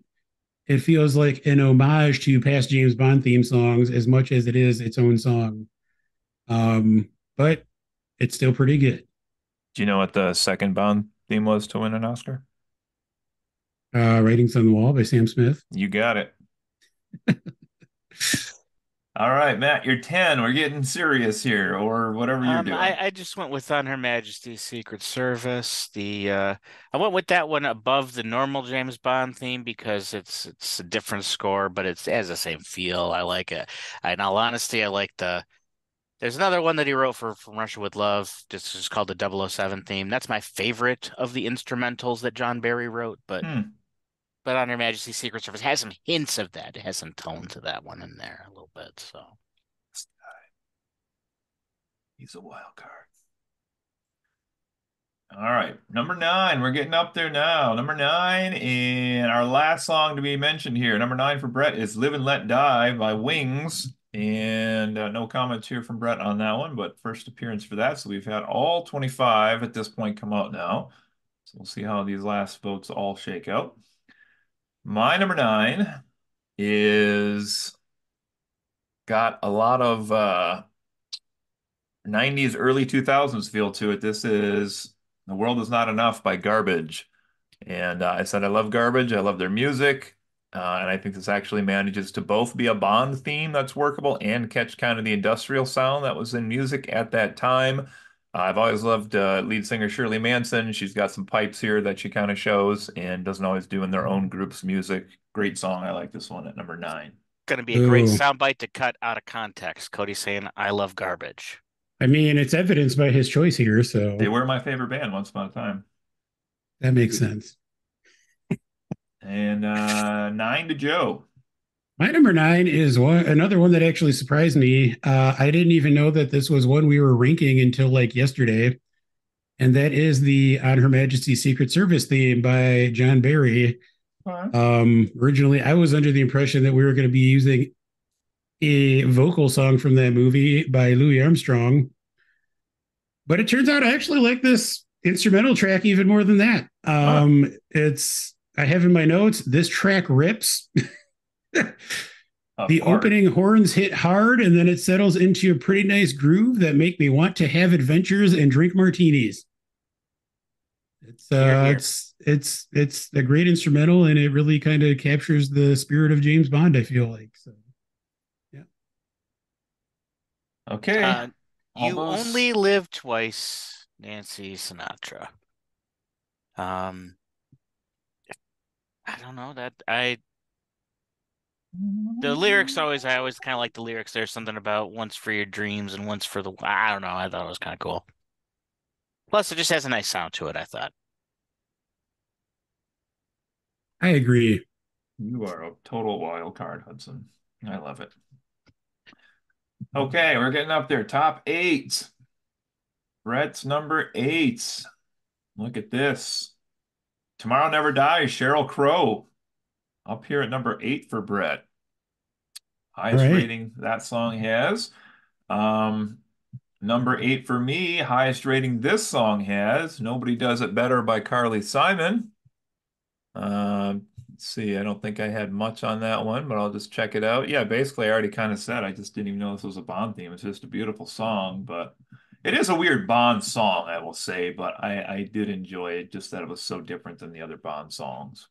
Speaker 3: it feels like an homage to past James Bond theme songs as much as it is its own song. But it's still pretty good.
Speaker 1: Do you know what the second Bond theme was to win an Oscar?
Speaker 3: Writings on the Wall by Sam Smith.
Speaker 1: You got it. All right, Matt, you're 10. We're getting serious here, or whatever you're doing.
Speaker 2: I just went with On Her Majesty's Secret Service. I went with that one above the normal James Bond theme because it's a different score, but it has the same feel. I like it. In all honesty, I like there's another one that he wrote for From Russia with Love. This is called the 007 theme. That's my favorite of the instrumentals that John Barry wrote,
Speaker 1: Hmm.
Speaker 2: but On Her Majesty's Secret Service has some hints of that. It has some tones of that one in there a little bit. So
Speaker 1: He's a wild card. All right, number 9. We're getting up there now. Number 9, and our last song to be mentioned here. Number 9 for Brett is "Live and Let Die" by Wings, and no comments here from Brett on that one, but first appearance for that. So we've had all 25 at this point come out now. So we'll see how these last votes all shake out. My number 9 is got a lot of 90s, early 2000s feel to it. This is "The World Is Not Enough" by Garbage. And I said I love Garbage. I love their music. And I think this actually manages to both be a Bond theme that's workable and catch kind of the industrial sound that was in music at that time. I've always loved lead singer Shirley Manson. She's got some pipes here that she kind of shows and doesn't always do in their own group's music. Great song. I like this one at number 9.
Speaker 2: going to be a great
Speaker 3: Ooh.
Speaker 2: soundbite to cut out of context. Cody saying, "I love garbage."
Speaker 3: I mean, it's evidenced by his choice here,
Speaker 1: They
Speaker 3: so
Speaker 1: were my favorite band once upon a time.
Speaker 3: that makes sense.
Speaker 1: And 9 to Joe.
Speaker 3: My number 9 is another one that actually surprised me. I didn't even know that this was one we were ranking until like yesterday, and that is the On Her Majesty's Secret Service theme by John Barry. Originally, I was under the impression that we were going to be using a vocal song from that movie by Louis Armstrong, but it turns out I actually like this instrumental track even more than that. It's I have in my notes this track rips. The opening horns hit hard, and then it settles into a pretty nice groove that make me want to have adventures and drink martinis. It's a great instrumental, and it really kind of captures the spirit of James Bond. I feel like so. Yeah.
Speaker 1: Okay.
Speaker 2: You
Speaker 1: Almost.
Speaker 2: only live twice, Nancy Sinatra. I don't know that the lyrics I always kind of like the lyrics. There's something about once for your dreams and once for the I don't know. I thought it was kind of cool. Plus, it just has a nice sound to it, I thought.
Speaker 3: I agree.
Speaker 1: You are a total wild card, Hudson. I love it. Okay, we're getting up there. Top 8. Brett's number 8. Look at this. "Tomorrow Never Dies," Sheryl Crow. Up here at number 8 for Brett. Highest
Speaker 3: Right.
Speaker 1: rating that song has. Number 8 for me. Highest rating this song has. "Nobody Does It Better" by Carly Simon. Let's see. I don't think I had much on that one, but I'll just check it out. Yeah, basically, I already kind of said I just didn't even know this was a Bond theme. It's just a beautiful song, but it is a weird Bond song, I will say, but I did enjoy it, just that it was so different than the other Bond songs.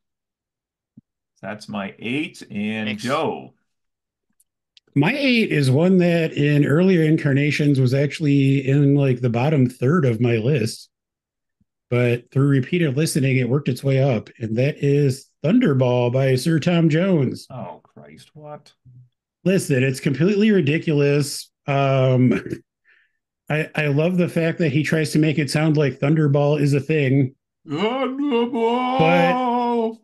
Speaker 1: That's my 8. And
Speaker 2: Thanks.
Speaker 1: Joe.
Speaker 3: My 8 is one that in earlier incarnations was actually in like the bottom third of my list, but through repeated listening, it worked its way up, and that is Thunderball by Sir Tom Jones.
Speaker 1: Oh, Christ, what?
Speaker 3: Listen, it's completely ridiculous. I love the fact that he tries to make it sound like Thunderball is a thing, but
Speaker 1: Thunderball!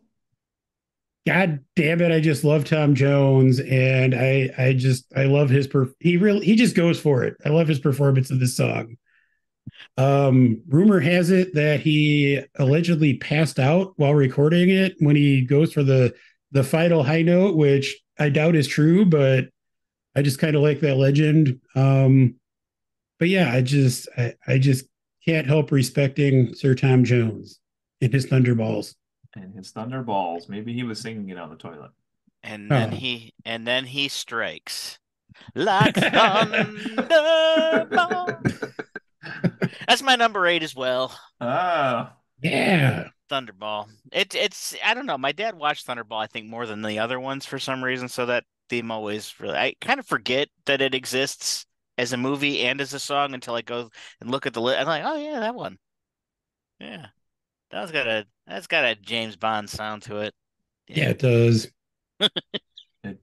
Speaker 3: God damn it, I just love Tom Jones, and I love he just goes for it. I love his performance of this song. Rumor has it that he allegedly passed out while recording it when he goes for the the final high note, which I doubt is true, but I just kind of like that legend. But yeah, I just can't help respecting Sir Tom Jones and his Thunderballs.
Speaker 1: And his Thunderballs. Maybe he was singing it on the toilet.
Speaker 3: Oh,
Speaker 2: And then he strikes like thunderball. That's my number 8 as well.
Speaker 1: Ah,
Speaker 3: yeah.
Speaker 2: Thunderball. It's I don't know. My dad watched Thunderball, I think, more than the other ones for some reason. So that theme always really I kind of forget that it exists as a movie and as a song until I go and look at the list. I'm like, oh yeah, that one. Yeah. That's got a James Bond sound to it.
Speaker 3: Yeah,
Speaker 2: Yeah.
Speaker 3: it does.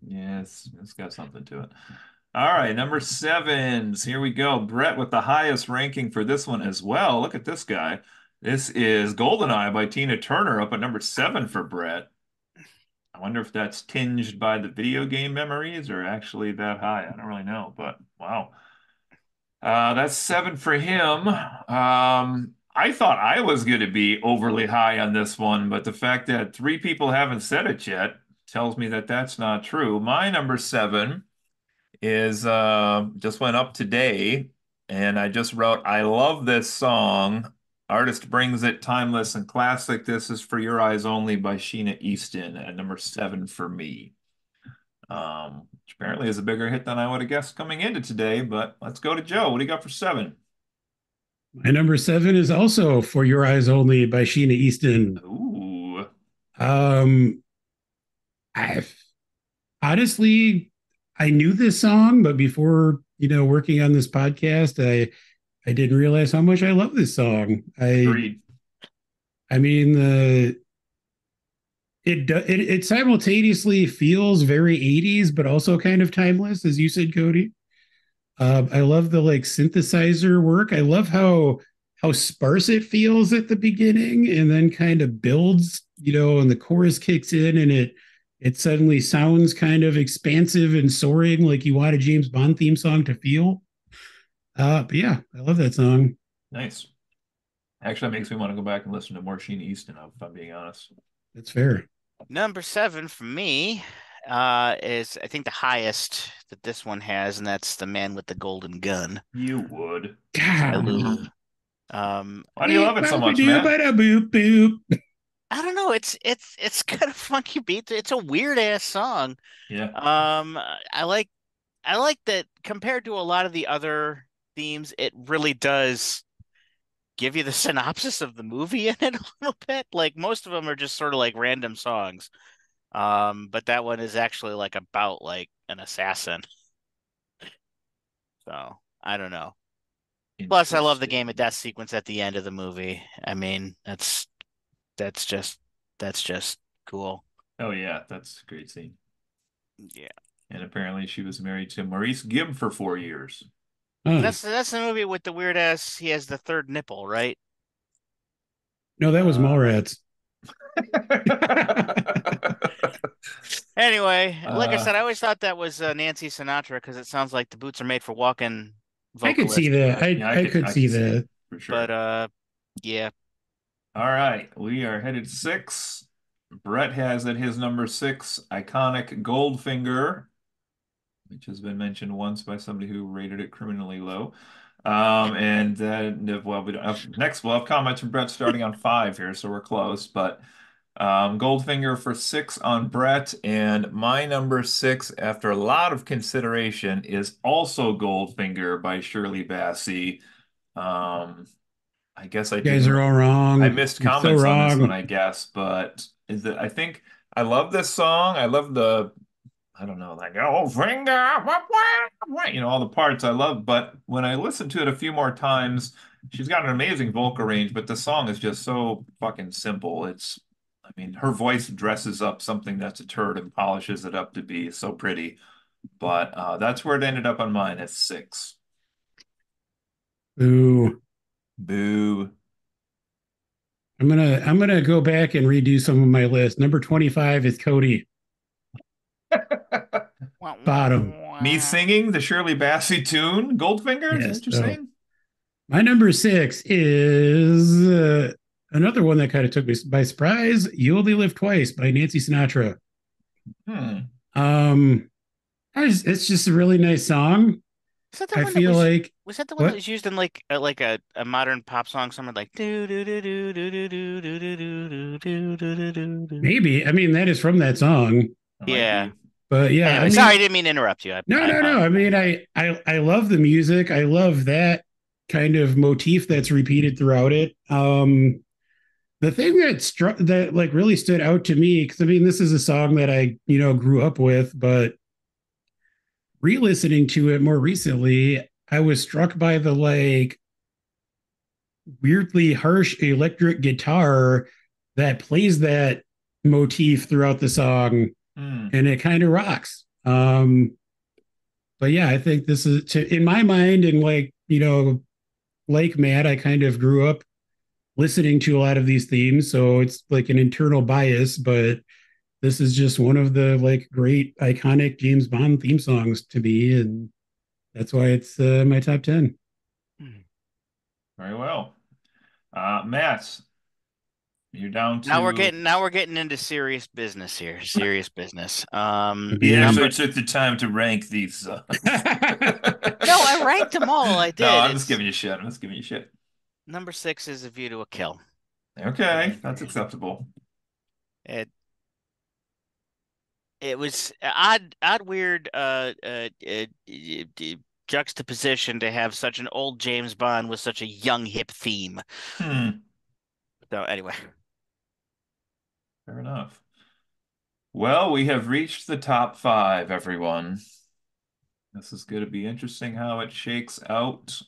Speaker 1: yeah, it's got something to it. All right, number sevens. Here we go. Brett with the highest ranking for this one as well. Look at this guy. This is GoldenEye by Tina Turner up at number seven for Brett. I wonder if that's tinged by the video game memories or actually that high. I don't really know, but wow. That's seven for him. I thought I was going to be overly high on this one, but the fact that three people haven't said it yet tells me that that's not true. My number seven is just went up today, and I just wrote, I love this song. Artist brings it timeless and classic. This is For Your Eyes Only by Sheena Easton at number seven for me. Which apparently is a bigger hit than I would have guessed coming into today, but let's go to Joe. What do you got for seven?
Speaker 3: My number seven is also For Your Eyes Only by Sheena Easton.
Speaker 1: Ooh,
Speaker 3: Um, I honestly, I knew this song, but before, working on this podcast, I didn't realize how much I love this song.
Speaker 1: agreed.
Speaker 3: I mean, it simultaneously feels very 80s, but also kind of timeless, as you said, Cody. I love the like synthesizer work. I love how sparse it feels at the beginning, and then kind of builds, and the chorus kicks in, and it suddenly sounds kind of expansive and soaring, like you want a James Bond theme song to feel. But yeah, I love that song.
Speaker 1: Nice. Actually, that makes me want to go back and listen to more Sheena Easton, if I'm being honest.
Speaker 3: That's fair.
Speaker 2: Number 7 for me is I think the highest that this one has, and that's The Man with the Golden Gun
Speaker 1: You would.
Speaker 2: by Lulu.
Speaker 3: God.
Speaker 1: Why do you love it so much, Matt?
Speaker 3: Boop, boop.
Speaker 2: I don't know. It's got a funky beat. It's a weird ass song.
Speaker 1: Yeah.
Speaker 2: I like that compared to a lot of the other themes, it really does give you the synopsis of the movie in it a little bit. Like most of them are just sort of like random songs. But that one is actually like about like an assassin. So I don't know. Plus, I love the game of
Speaker 1: Interesting.
Speaker 2: death sequence at the end of the movie. I mean, that's just that's just cool.
Speaker 1: Oh yeah, that's a great scene.
Speaker 2: Yeah.
Speaker 1: And apparently she was married to Maurice Gibb for 4 years.
Speaker 3: Huh.
Speaker 2: That's the movie with the weird ass. He has the third nipple, right?
Speaker 3: No, that was
Speaker 1: Uh,
Speaker 3: Mallrats.
Speaker 2: Anyway, like I
Speaker 1: uh,
Speaker 2: said, I always thought that was Nancy Sinatra because it sounds like the boots are made for walking
Speaker 3: I could see
Speaker 2: vocalist.
Speaker 3: that.
Speaker 2: But
Speaker 3: I
Speaker 1: yeah,
Speaker 3: I could
Speaker 1: I
Speaker 3: see
Speaker 1: could see it
Speaker 3: that.
Speaker 1: for
Speaker 2: but
Speaker 1: sure.
Speaker 2: yeah,
Speaker 1: All right, we are headed to six. Brett has at his number six, iconic Goldfinger, which has been mentioned once by somebody who rated it criminally low. And then, well, we don't have, next we'll have comments from Brett starting on five here, so we're close. But Goldfinger for six on Brett, and my number six, after a lot of consideration, is also Goldfinger by Shirley Bassey. Um, I guess I
Speaker 3: You guys
Speaker 1: didn't.
Speaker 3: are all
Speaker 1: I
Speaker 3: wrong.
Speaker 1: missed
Speaker 3: You're so
Speaker 1: comments on this one,
Speaker 3: wrong.
Speaker 1: I guess, but is it? I think I love this song. I love the I don't know, like oh finger, all the parts I love. But when I listened to it a few more times, she's got an amazing vocal range, but the song is just so fucking simple. I mean, her voice dresses up something that's a turd and polishes it up to be so pretty. But that's where it ended up on mine at six.
Speaker 3: Ooh.
Speaker 1: Boo.
Speaker 3: I'm gonna go back and redo some of my list. Number 25 is Cody.
Speaker 2: wah, wah,
Speaker 3: Bottom.
Speaker 1: Me
Speaker 2: wah.
Speaker 1: singing the Shirley Bassey tune, Goldfinger, is that
Speaker 3: Yes.
Speaker 1: what you're
Speaker 3: So
Speaker 1: saying?
Speaker 3: my number six is another one that kind of took me by surprise. You Only Live Twice by Nancy Sinatra.
Speaker 1: Hmm.
Speaker 3: Um, it's just a really nice song.
Speaker 2: Is that the
Speaker 3: I
Speaker 2: one that
Speaker 3: feel like
Speaker 2: was that the one that
Speaker 3: what
Speaker 2: was used in like a modern pop song somewhere like do do do do do do do do do do do do do do.
Speaker 3: maybe. I mean, that is from that song.
Speaker 1: It might
Speaker 2: Yeah.
Speaker 1: be.
Speaker 3: But yeah, I
Speaker 2: Anyway, sorry, I
Speaker 3: mean,
Speaker 2: didn't mean to interrupt you.
Speaker 3: no,
Speaker 2: I
Speaker 3: no, no. I
Speaker 2: apologize.
Speaker 3: mean, I love the music. I love that kind of motif that's repeated throughout it. The thing that struck that like really stood out to me, because I mean, this is a song that I grew up with, but re-listening to it more recently, I was struck by the like weirdly harsh electric guitar that plays that motif throughout the song,
Speaker 1: Hmm.
Speaker 3: and it kind of rocks. But yeah, I think this is in my mind, and like like Matt, I kind of grew up listening to a lot of these themes, so it's like an internal bias, but this is just one of the like great iconic James Bond theme songs to me, and that's why it's my top 10.
Speaker 2: Hmm.
Speaker 1: Very well. Matt, you're down to.
Speaker 2: Now we're getting into serious business here. Serious business.
Speaker 1: He
Speaker 3: Indeed.
Speaker 1: actually
Speaker 2: Number
Speaker 1: took the time to rank these songs.
Speaker 2: No, I ranked them all. I
Speaker 1: No,
Speaker 2: did.
Speaker 1: I'm just
Speaker 2: It's
Speaker 1: giving you shit. I'm just giving you shit.
Speaker 2: number six is A View to a Kill.
Speaker 1: Okay,
Speaker 2: And
Speaker 1: that's acceptable.
Speaker 2: it it was weird juxtaposition to have such an old James Bond with such a young hip theme.
Speaker 1: Hmm,
Speaker 2: So anyway,
Speaker 1: fair enough. Well, we have reached the top five, everyone. This is going to be interesting how it shakes out.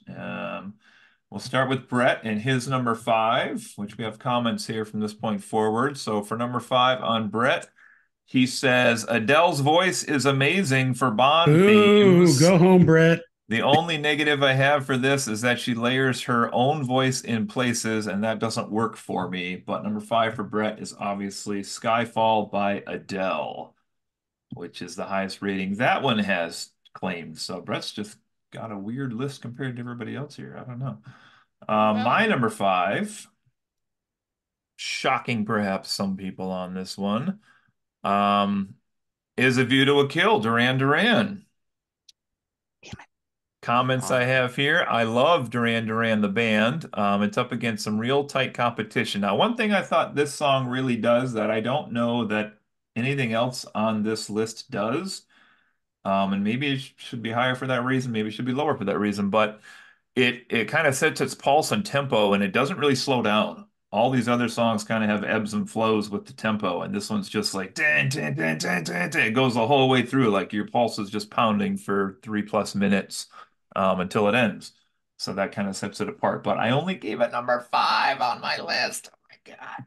Speaker 1: We'll start with Brett and his number five, which we have comments here from this point forward. So for number five on Brett, he says Adele's voice is amazing for Bond
Speaker 3: Ooh,
Speaker 1: themes.
Speaker 3: go home, Brett.
Speaker 1: The only negative I have for this is that she layers her own voice in places, and that doesn't work for me. But number five for Brett is obviously Skyfall by Adele, which is the highest rating that one has claimed. So Brett's just got a weird list compared to everybody else here. I don't know. My
Speaker 2: well,
Speaker 1: number five, shocking perhaps some people on this one, um, is A View to a Kill, Duran Duran.
Speaker 2: damn it.
Speaker 1: Comments I
Speaker 2: Um,
Speaker 1: have here. I love Duran Duran, the band. It's up against some real tight competition. Now, one thing I thought this song really does that I don't know that anything else on this list does, and maybe it should be higher for that reason, maybe it should be lower for that reason, but it kind of sets its pulse and tempo, and it doesn't really slow down. All these other songs kind of have ebbs and flows with the tempo, and this one's just like dun, dun, dun, dun, dun, dun. It goes the whole way through, like your pulse is just pounding for 3+ minutes until it ends. So that kind of sets it apart. But I only gave it number five on my list. Oh my God.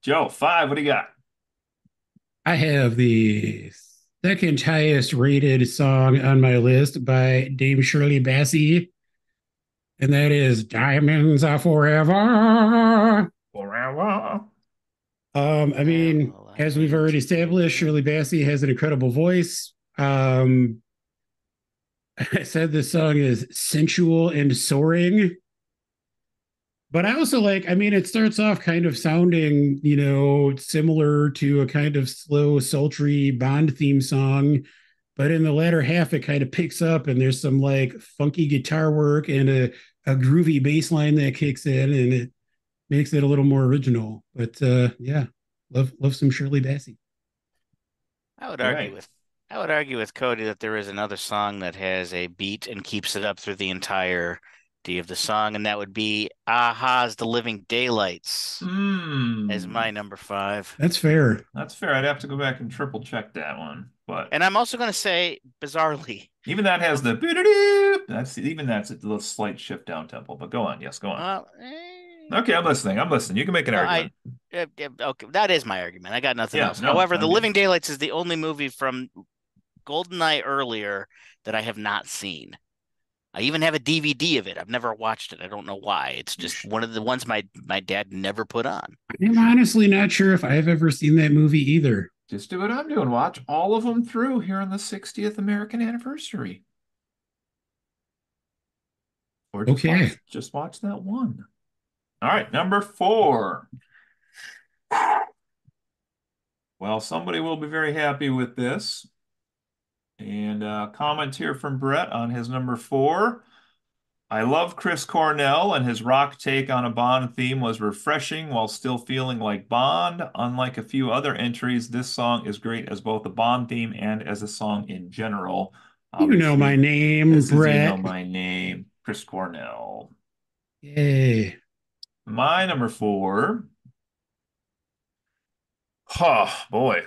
Speaker 1: Joe, five, what do you got?
Speaker 3: I have the second highest rated song on my list by Dame Shirley Bassey, and that is Diamonds Are Forever.
Speaker 1: Forever.
Speaker 3: I mean,
Speaker 2: well, I
Speaker 3: as we've
Speaker 2: hate
Speaker 3: already
Speaker 2: to break
Speaker 3: established,
Speaker 2: it.
Speaker 3: Shirley Bassey has an incredible voice. I said this song is sensual and soaring, but I also like, I mean, it starts off kind of sounding, similar to a kind of slow, sultry Bond theme song. But in the latter half, it kind of picks up and there's some like funky guitar work and a groovy bass line that kicks in and it makes it a little more original. But yeah, love some Shirley Bassey.
Speaker 2: I would argue
Speaker 1: Okay.
Speaker 2: with I would argue with Cody that there is another song that has a beat and keeps it up through the entirety of the song, and that would be Aha's "The Living Daylights" as
Speaker 1: Hmm.
Speaker 2: my number five.
Speaker 3: That's fair.
Speaker 1: That's fair. I'd have to go back and triple check that one. But
Speaker 2: And I'm also going to say, bizarrely,
Speaker 1: even that has
Speaker 2: of
Speaker 1: the boo-doo-doo. That's a little slight shift down tempo. But go on. Yes, go on.
Speaker 2: well,
Speaker 1: Okay, I'm listening. I'm listening. You can make an
Speaker 2: no,
Speaker 1: argument.
Speaker 2: okay, that is my argument. I got nothing
Speaker 1: Yeah,
Speaker 2: else.
Speaker 1: no,
Speaker 2: However,
Speaker 1: I
Speaker 2: "The
Speaker 1: mean,
Speaker 2: Living Daylights" is the only movie from GoldenEye earlier that I have not seen. I even have a DVD of it. I've never watched it. I don't know why. It's
Speaker 1: you
Speaker 2: just
Speaker 1: sh
Speaker 2: one of the ones my dad never put on.
Speaker 3: I'm honestly not sure if I've ever seen that movie either.
Speaker 1: just do what I'm doing. Watch all of them through here on the 60th American anniversary. Or
Speaker 3: Okay.
Speaker 1: just watch that one. All right, number four. Well, somebody will be very happy with this. And comment here from Brett on his number four. I love Chris Cornell, and his rock take on a Bond theme was refreshing while still feeling like Bond. Unlike a few other entries, this song is great as both a Bond theme and as a song in general.
Speaker 3: You know my
Speaker 1: Obviously,
Speaker 3: name,
Speaker 1: this is You Know
Speaker 3: Brett.
Speaker 1: My Name, Chris Cornell.
Speaker 3: Yay.
Speaker 1: My number four. Oh, boy.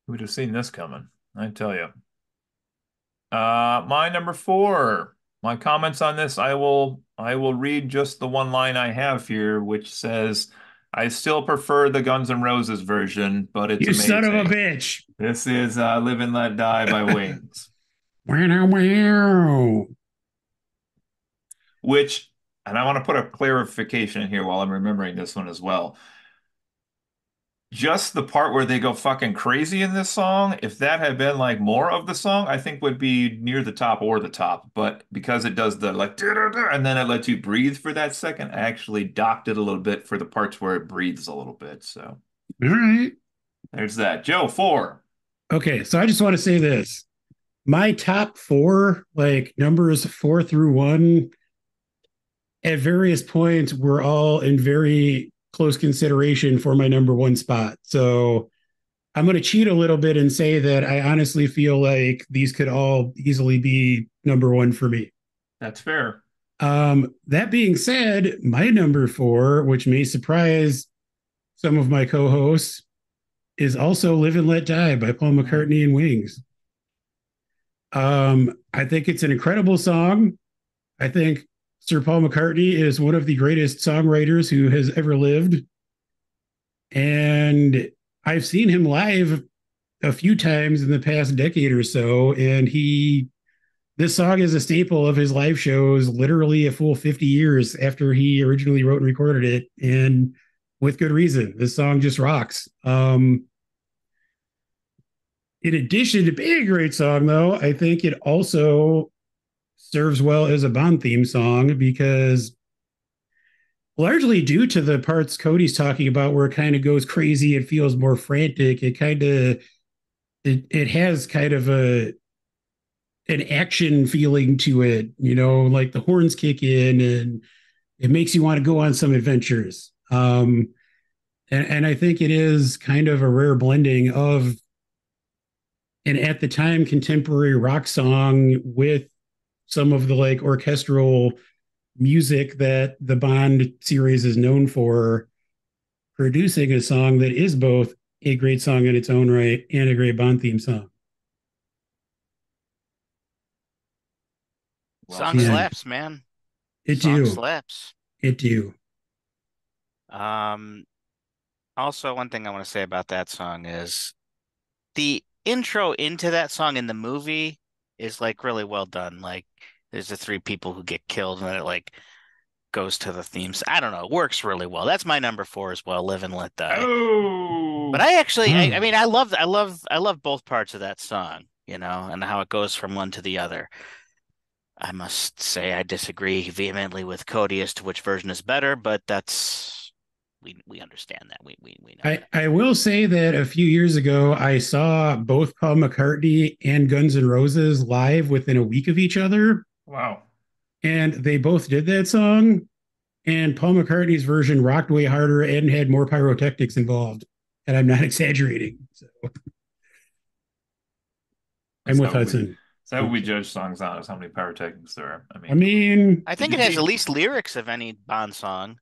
Speaker 1: Who'd have seen this coming? I tell you. My number four. My comments on this, I will read just the one line I have here, which says, I still prefer the Guns N' Roses version, but it's
Speaker 3: You son of a
Speaker 1: amazing.
Speaker 3: bitch.
Speaker 1: This is Live and Let Die by Wings,
Speaker 3: Wow, wow.
Speaker 1: which, and I want to put a clarification in here while I'm remembering this one as well. Just the part where they go fucking crazy in this song, if that had been like more of the song, I think would be near the top or the top. But because it does the like "da-da-da," and then it lets you breathe for that second, I actually docked it a little bit for the parts where it breathes a little bit. So
Speaker 3: All right.
Speaker 1: there's that. Joe, four.
Speaker 3: Okay, so I just want to say this. My top four, like numbers 4 through 1, at various points were all in very close consideration for my number one spot. So I'm going to cheat a little bit and say that I honestly feel like these could all easily be number one for me.
Speaker 1: That's fair.
Speaker 3: That being said, my number four, which may surprise some of my co-hosts, is also "Live and Let Die" by Paul
Speaker 1: Hmm.
Speaker 3: McCartney and Wings. I think it's an incredible song. I think Sir Paul McCartney is one of the greatest songwriters who has ever lived. And I've seen him live a few times in the past decade or so. And this song is a staple of his live shows, literally a full 50 years after he originally wrote and recorded it. And with good reason. This song just rocks. In addition to being a great song, though, I think it also serves well as a Bond theme song because largely due to the parts Cody's talking about where it kind of goes crazy, it feels more frantic. It has kind of an action feeling to it, like the horns kick in and it makes you want to go on some adventures. And I think it is kind of a rare blending of an at the time contemporary rock song with some of the like orchestral music that the Bond series is known for, producing a song that is both a great song in its own right and a great Bond theme song.
Speaker 1: Well
Speaker 2: Song
Speaker 1: said.
Speaker 3: And
Speaker 2: slaps, man.
Speaker 3: it
Speaker 2: Song
Speaker 3: do,
Speaker 2: slaps.
Speaker 3: it do.
Speaker 2: Um, Also, one thing I want to say about that song is the intro into that song in the movie is like really well done. Like there's the three people who get killed and then it like goes to the themes. I don't know, it works really well. That's my number four as well, Live and Let Die. But
Speaker 1: Oh,
Speaker 2: I actually I
Speaker 3: Oh,
Speaker 2: mean I love both parts of that song, and how it goes from one to the other. I must say I disagree vehemently with Cody as to which version is better, but we understand that. We know that.
Speaker 3: I will say that a few years ago, I saw both Paul McCartney and Guns N' Roses live within a week of each other,
Speaker 1: wow.
Speaker 3: and they both did that song. And Paul McCartney's version rocked way harder and had more pyrotechnics involved. And I'm not exaggerating. So I'm
Speaker 1: Is
Speaker 3: with
Speaker 1: that what we
Speaker 3: Hudson.
Speaker 1: is that what we judge songs on? Is how many pyrotechnics there are? I
Speaker 3: I
Speaker 1: mean,
Speaker 3: mean,
Speaker 2: I
Speaker 1: did
Speaker 2: think
Speaker 1: you
Speaker 2: it has the
Speaker 1: see?
Speaker 2: least lyrics of any Bond song.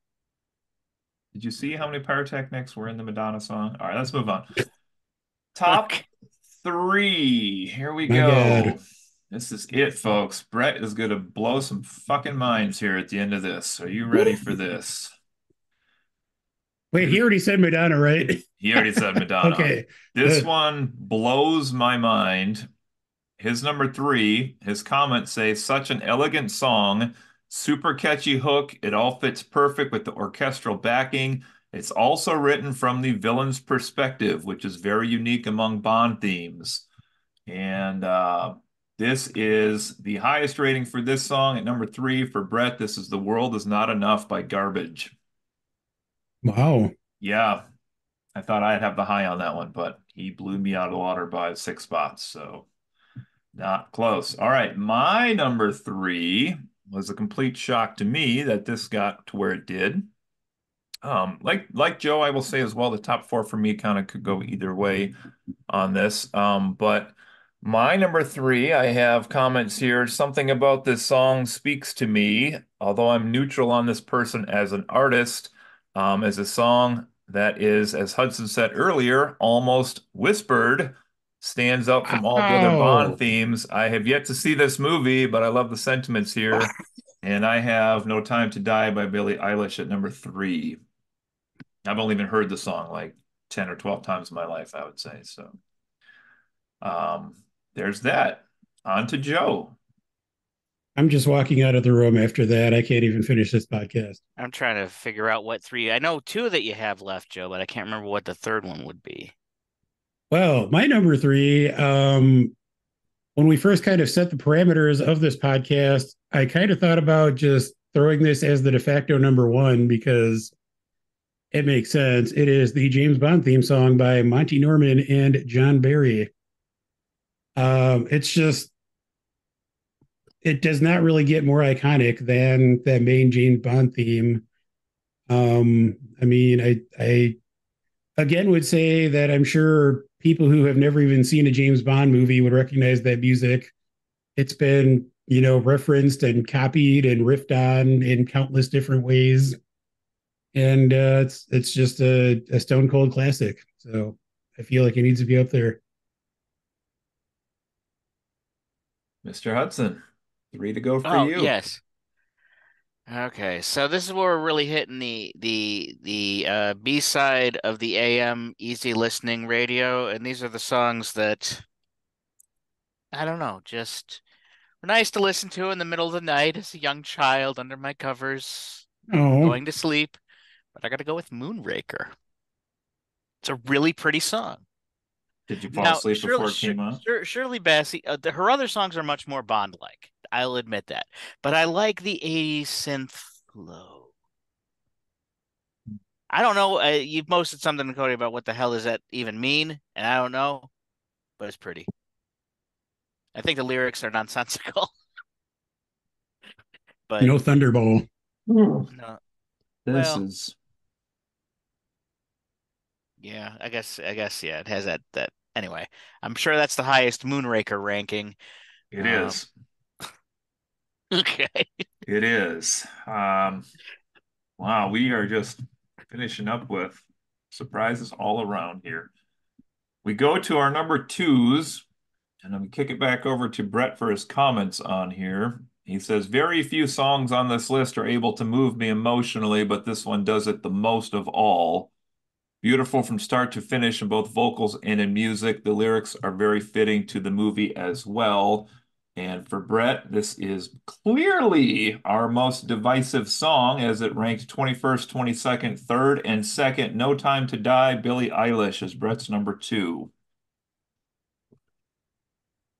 Speaker 1: Did you see how many pyrotechnics were in the Madonna song? All right, let's move on. Top
Speaker 2: Okay.
Speaker 1: three. Here we
Speaker 3: my God.
Speaker 1: go. This is it, folks. Brett is going to blow some fucking minds here at the end of this. Are you ready for this?
Speaker 3: Wait, he
Speaker 1: His,
Speaker 3: already said Madonna, right?
Speaker 1: he already said Madonna.
Speaker 3: Okay,
Speaker 1: This
Speaker 3: good.
Speaker 1: one blows my mind. His number three, his comments say, such an elegant song, super catchy hook. It all fits perfect with the orchestral backing. It's also written from the villain's perspective, which is very unique among Bond themes. And this is the highest rating for this song at number three for Brett. This is The World Is Not Enough by Garbage.
Speaker 3: Wow.
Speaker 1: Yeah, I thought I'd have the high on that one, but he blew me out of the water by 6 spots, so not close. All right, my number three was a complete shock to me that this got to where it did. Like Joe, I will say as well, the top four for me kind of could go either way on this. But my number three, I have comments here. Something about this song speaks to me, although I'm neutral on this person as an artist, as a song that is, as Hudson said earlier, almost whispered, stands up from all the other Bond
Speaker 3: Oh,
Speaker 1: themes. I have yet to see this movie, but I love the sentiments here. And I have No Time to Die by Billie Eilish at number three. I've only even heard the song like 10 or 12 times in my life, I would say. So um, there's that. On to Joe.
Speaker 3: I'm just walking out of the room after that. I can't even finish this podcast.
Speaker 2: I'm trying to figure out what three. I know two that you have left, Joe, but I can't remember what the third one would be.
Speaker 3: Well, my number three, when we first kind of set the parameters of this podcast, I kind of thought about just throwing this as the de facto number one because it makes sense. It is the James Bond theme song by Monty Norman and John Barry. It's just, it does not really get more iconic than that main James Bond theme. I mean, I again would say that I'm sure people who have never even seen a James Bond movie would recognize that music. It's been, referenced and copied and riffed on in countless different ways. And it's just a stone cold classic. So I feel like it needs to be up there.
Speaker 1: Mr. Hudson, three to go for
Speaker 2: Oh,
Speaker 1: you.
Speaker 2: yes. Okay, so this is where we're really hitting the B side of the AM easy listening radio, and these are the songs that I don't know, just were nice to listen to in the middle of the night as a young child under my covers,
Speaker 3: Oh,
Speaker 2: going to sleep. But I got to go with Moonraker. It's a really pretty song.
Speaker 1: Did you fall
Speaker 2: Now,
Speaker 1: asleep before it came on?
Speaker 2: Shirley Bassey, her other songs are much more Bond-like. I'll admit that. But I like the 80s synth flow. I don't know. You've posted something, Cody, about what the hell does that even mean, and I don't know, but it's pretty. I think the lyrics are nonsensical, but
Speaker 3: no Thunderball.
Speaker 1: Ooh.
Speaker 2: no.
Speaker 1: This
Speaker 2: Well,
Speaker 1: is
Speaker 2: yeah, yeah, it has that. Anyway, I'm sure that's the highest Moonraker ranking.
Speaker 1: it
Speaker 2: Um,
Speaker 1: is.
Speaker 2: okay.
Speaker 1: It is. Wow, we are just finishing up with surprises all around here. We go to our number twos, and then we kick it back over to Brett for his comments on here. He says, very few songs on this list are able to move me emotionally, but this one does it the most of all. Beautiful from start to finish in both vocals and in music. The lyrics are very fitting to the movie as well. And for Brett, this is clearly our most divisive song as it ranked 21st, 22nd, 3rd, and 2nd. No Time to Die, Billie Eilish is Brett's number two.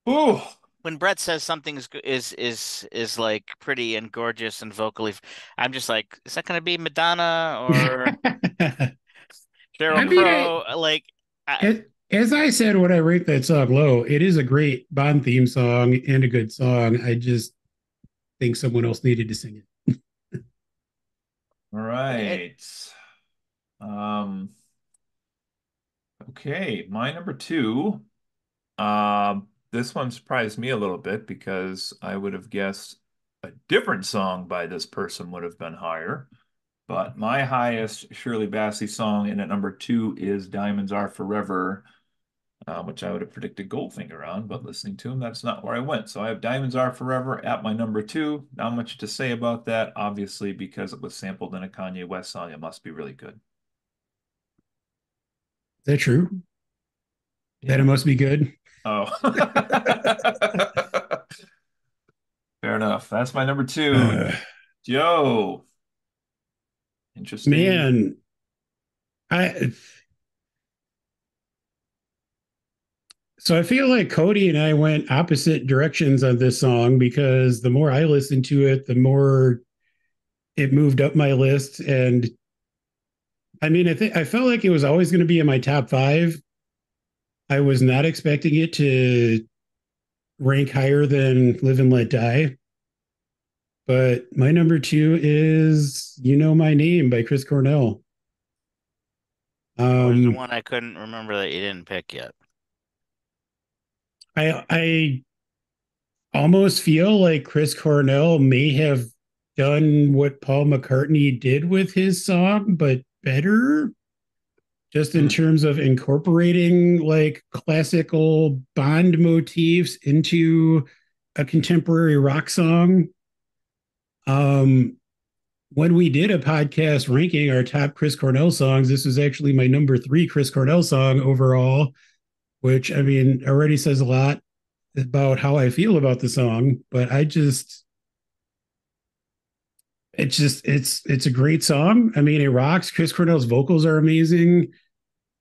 Speaker 1: Ooh,
Speaker 2: When Brett says something is like pretty and gorgeous and vocally, I'm just like, is that going to be Madonna or
Speaker 3: I
Speaker 2: Sheryl
Speaker 3: mean, I,
Speaker 2: Crow? Like, I,
Speaker 3: as I said when I rate that song low, it is a great Bond theme song and a good song. I just think someone else needed to sing it.
Speaker 1: all
Speaker 2: it
Speaker 1: right. Um, okay, my number two. This one surprised me a little bit because I would have guessed a different song by this person would have been higher. But my highest Shirley Bassey song in at number two is Diamonds Are Forever, which I would have predicted Goldfinger on, but listening to him, that's not where I went. So I have Diamonds Are Forever at my number two. Not much to say about that, obviously, because it was sampled in a Kanye West song. It must be really good.
Speaker 3: Is that true? That it
Speaker 1: Yeah.
Speaker 3: must be good.
Speaker 1: Oh. Fair enough. That's my number two.
Speaker 3: Uh,
Speaker 1: Joe. Interesting.
Speaker 3: man, I so I feel like Cody and I went opposite directions on this song because the more I listened to it, the more it moved up my list. And I mean, I felt like it was always going to be in my top five. I was not expecting it to rank higher than Live and Let Die. But my number two is You Know My Name by Chris Cornell.
Speaker 2: What was the
Speaker 3: Um,
Speaker 2: one I couldn't remember that you didn't pick yet?
Speaker 3: I almost feel like Chris Cornell may have done what Paul McCartney did with his song, but better, just in
Speaker 1: Hmm.
Speaker 3: terms of incorporating like classical Bond motifs into a contemporary rock song. Um, when we did a podcast ranking our top Chris Cornell songs, this was actually my number three Chris Cornell song overall, which I mean already says a lot about how I feel about the song. But I just, it's a great song. I mean, it rocks. Chris Cornell's vocals are amazing.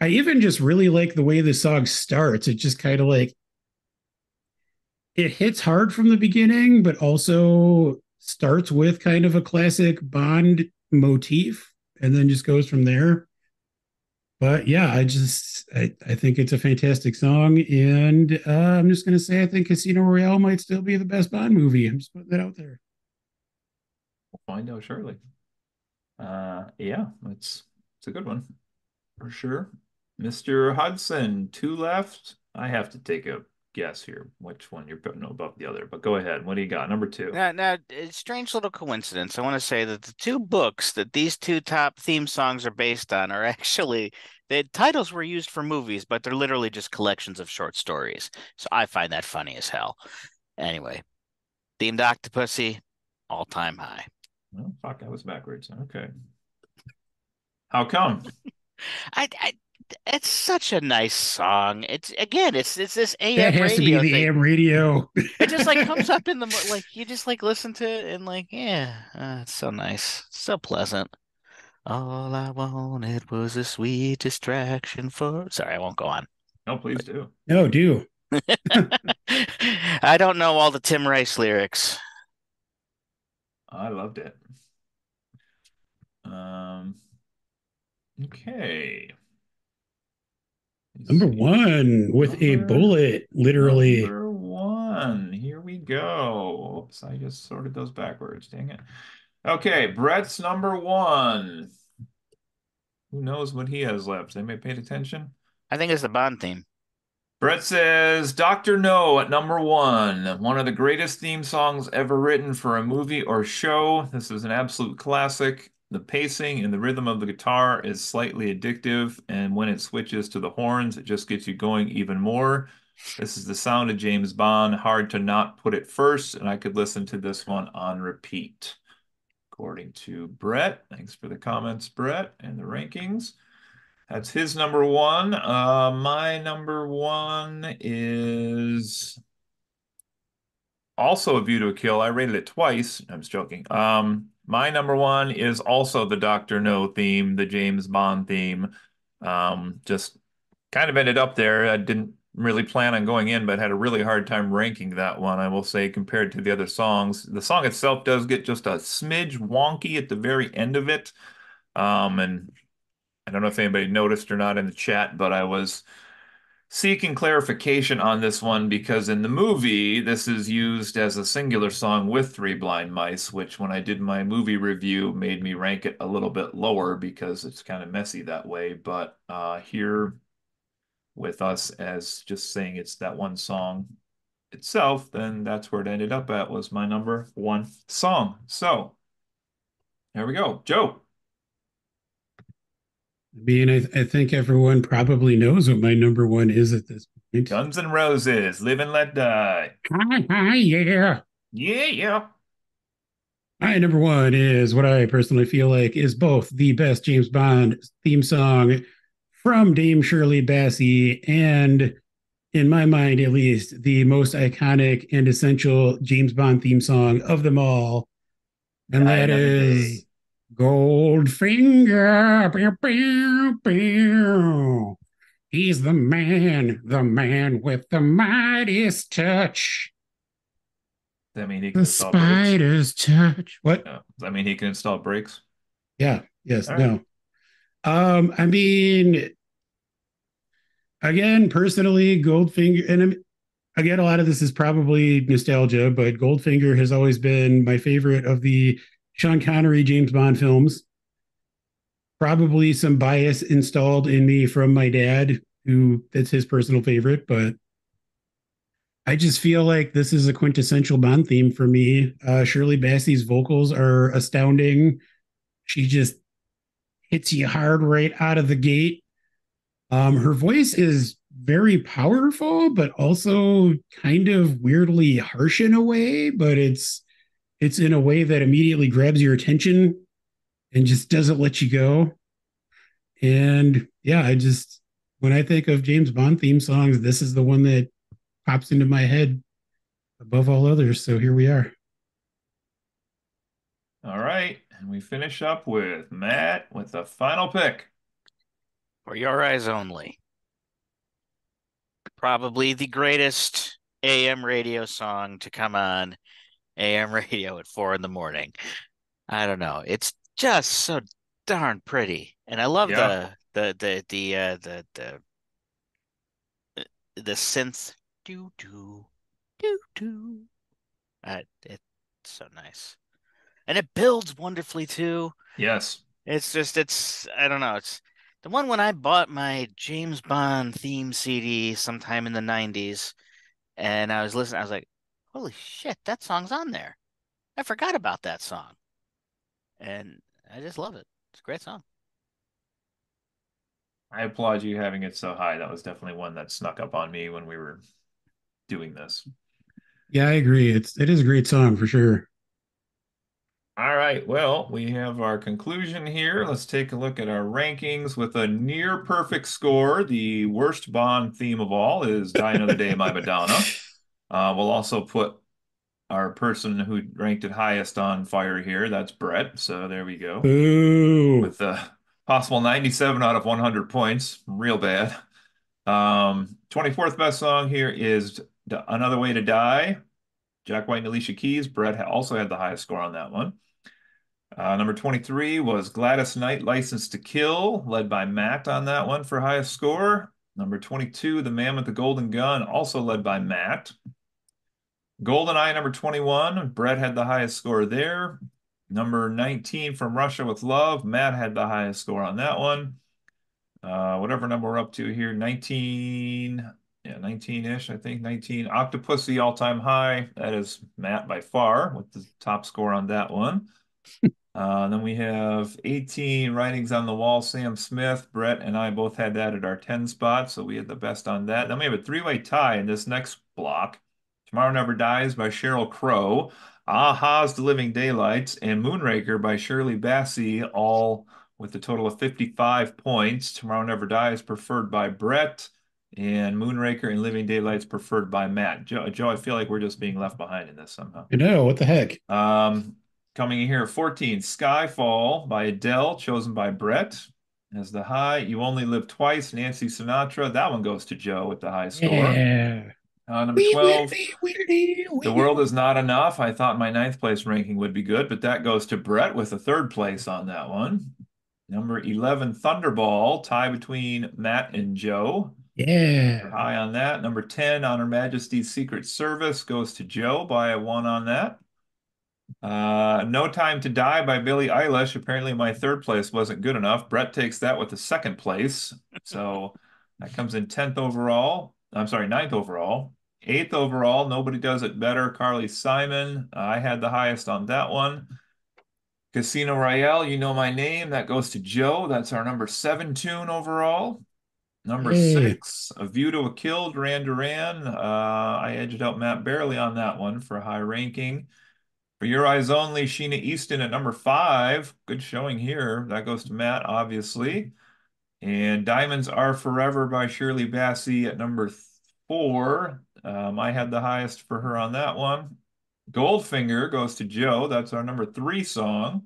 Speaker 3: I even just really like the way the song starts. It just kind of like it hits hard from the beginning, but also starts with kind of a classic Bond motif and then just goes from there. But yeah, I think it's a fantastic song, and I'm just gonna say I think Casino Royale might still be the best Bond movie. I'm just putting that out there.
Speaker 1: We'll find out shortly. Yeah, it's a good one for sure. Mr. Hudson, two left. I have to take a guess here which one you're putting above the other, but go ahead. What do you got? Number two.
Speaker 2: Now, it's a strange little coincidence. I want to say that the two books that these two top theme songs are based on are actually the titles were used for movies, but they're literally just collections of short stories. So I find that funny as hell. Anyway, Themed Octopussy, all time high.
Speaker 1: Oh, fuck, I was backwards. Okay. How come?
Speaker 2: I it's such a nice song. It's again, it's this
Speaker 3: That
Speaker 2: AM
Speaker 3: has to be
Speaker 2: radio
Speaker 3: the
Speaker 2: thing.
Speaker 3: AM radio.
Speaker 2: It just like comes up in the like you just like listen to it and like yeah, it's so nice, so pleasant. All I wanted was a sweet distraction for. Sorry, I won't go on.
Speaker 1: No, please do.
Speaker 3: No, do.
Speaker 2: I don't know all the Tim Rice lyrics.
Speaker 1: I loved it. Um, okay. Let's
Speaker 3: Number
Speaker 1: see.
Speaker 3: one with a
Speaker 1: Number
Speaker 3: bullet, literally.
Speaker 1: number one. Here we go. Oops, I just sorted those backwards. Dang it. Okay, Brett's number one. Who knows what he has left? Anybody paid attention?
Speaker 2: I think it's the Bond theme.
Speaker 1: Brett says Dr. No at number one of the greatest theme songs ever written for a movie or show. This is an absolute classic. The pacing and the rhythm of the guitar is slightly addictive, and when it switches to the horns, it just gets you going even more. This is the sound of James Bond. Hard to not put it first, and I could listen to this one on repeat. According to Brett. Thanks for the comments, Brett, and the rankings. That's his number one. My number one is also A View to a Kill. I rated it twice. I'm just joking. My number one is also the Doctor No theme, the James Bond theme. Just kind of ended up there. I didn't really plan on going in, but had a really hard time ranking that one, I will say, compared to the other songs. The song itself does get just a smidge wonky at the very end of it. And I don't know if anybody noticed or not in the chat, but I was seeking clarification on this one because in the movie, this is used as a singular song with Three Blind Mice, which when I did my movie review made me rank it a little bit lower because it's kind of messy that way. But here with us as just saying it's that one song itself, then that's where it ended up at was my number one song. So there we go. Joe,
Speaker 3: I mean, I think everyone probably knows what my number one is at this point.
Speaker 1: Guns N' Roses, Live and Let Die.
Speaker 3: Hi, hi, yeah.
Speaker 1: Yeah, yeah.
Speaker 3: My number one is what I personally feel like is both the best James Bond theme song from Dame Shirley Bassey and, in my mind at least, the most iconic and essential James Bond theme song of them all. And
Speaker 1: Die
Speaker 3: that
Speaker 1: another day.
Speaker 3: is Goldfinger. Pew, pew, pew. He's the man with the mightiest touch.
Speaker 1: Does that mean he can
Speaker 3: The
Speaker 1: install brakes?
Speaker 3: spider's touch. What?
Speaker 1: No. Does that mean he can install brakes?
Speaker 3: Yeah. Yes.
Speaker 1: All right.
Speaker 3: No. I mean, again, personally, Goldfinger, and again, a lot of this is probably nostalgia, but Goldfinger has always been my favorite of the Sean Connery James Bond films. Probably some bias installed in me from my dad, who that's his personal favorite, but I just feel like this is a quintessential Bond theme for me. Shirley Bassey's vocals are astounding. She just hits you hard right out of the gate. Her voice is very powerful, but also kind of weirdly harsh in a way, but it's in a way that immediately grabs your attention and just doesn't let you go. And yeah, I just when I think of James Bond theme songs, this is the one that pops into my head above all others. So here we are.
Speaker 1: All right, and we finish up with Matt with the final pick.
Speaker 2: For your eyes only. Probably the greatest AM radio song to come on AM radio at 4 in the morning. I don't know. It's just so darn pretty. And I love
Speaker 1: Yeah,
Speaker 2: the synth doo doo doo doo. It's so nice. And it builds wonderfully too.
Speaker 1: yes.
Speaker 2: It's I don't know, it's the one when I bought my James Bond theme CD sometime in the 90s and I was listening, I was like, holy shit, that song's on there. I forgot about that song. And I just love it. It's a great song.
Speaker 1: I applaud you having it so high. That was definitely one that snuck up on me when we were doing this.
Speaker 3: Yeah, I agree. It is a great song for sure.
Speaker 1: All right, well, we have our conclusion here. Let's take a look at our rankings with a near perfect score. The worst Bond theme of all is Die Another Day, My Madonna. We'll also put our person who ranked it highest on fire here. That's Brett. So there we go.
Speaker 3: Ooh.
Speaker 1: With a possible 97 out of 100 points. Real bad. 24th best song here is Another Way to Die. Jack White and Alicia Keys. Brett also had the highest score on that one. Number 23 was Gladys Knight, License to Kill, led by Matt on that one for highest score. Number 22, The Man with the Golden Gun, also led by Matt. GoldenEye, number 21, Brett had the highest score there. Number 19, From Russia with Love, Matt had the highest score on that one. Whatever number we're up to here, 19, yeah, 19-ish, I think, 19. Octopussy, all-time high, that is Matt by far with the top score on that one. Then we have 18 Writings on the Wall, Sam Smith. Brett and I both had that at our 10 spot, so we had the best on that. Then we have a three-way tie in this next block. Tomorrow Never Dies by Sheryl Crow, Aha's The Living Daylights, and Moonraker by Shirley Bassey, all with a total of 55 points. Tomorrow Never Dies preferred by Brett, and Moonraker and Living Daylights preferred by Matt. Joe, I feel like we're just being left behind in this somehow.
Speaker 3: I know, what the heck?
Speaker 1: Coming in here at 14, Skyfall by Adele, chosen by Brett as the high. You Only Live Twice, Nancy Sinatra. That one goes to Joe with the high score.
Speaker 3: Yeah.
Speaker 1: Number
Speaker 3: Wee,
Speaker 1: 12,
Speaker 3: wee, wee,
Speaker 1: The
Speaker 3: wee.
Speaker 1: World Is Not Enough. I thought my ninth place ranking would be good, but that goes to Brett with a third place on that one. Number 11, Thunderball, tie between Matt and Joe.
Speaker 3: Yeah.
Speaker 1: High on that. Number 10, On Her Majesty's Secret Service goes to Joe by a one on that. No Time to Die by Billie Eilish. Apparently, my third place wasn't good enough. Brett takes that with the second place. So that comes in 10th overall. I'm sorry, ninth overall. Eighth overall, Nobody Does It Better, Carly Simon. I had the highest on that one. Casino Royale, You Know My Name. That goes to Joe. That's our number 7 tune overall. Number
Speaker 3: Hey.
Speaker 1: 6, A View to a Kill, Duran Duran. I edged out Matt barely on that one for a high ranking. For Your Eyes Only, Sheena Easton at number 5. Good showing here. That goes to Matt, obviously. And Diamonds Are Forever by Shirley Bassey at number 4. I had the highest for her on that one. Goldfinger goes to Joe. That's our number 3 song.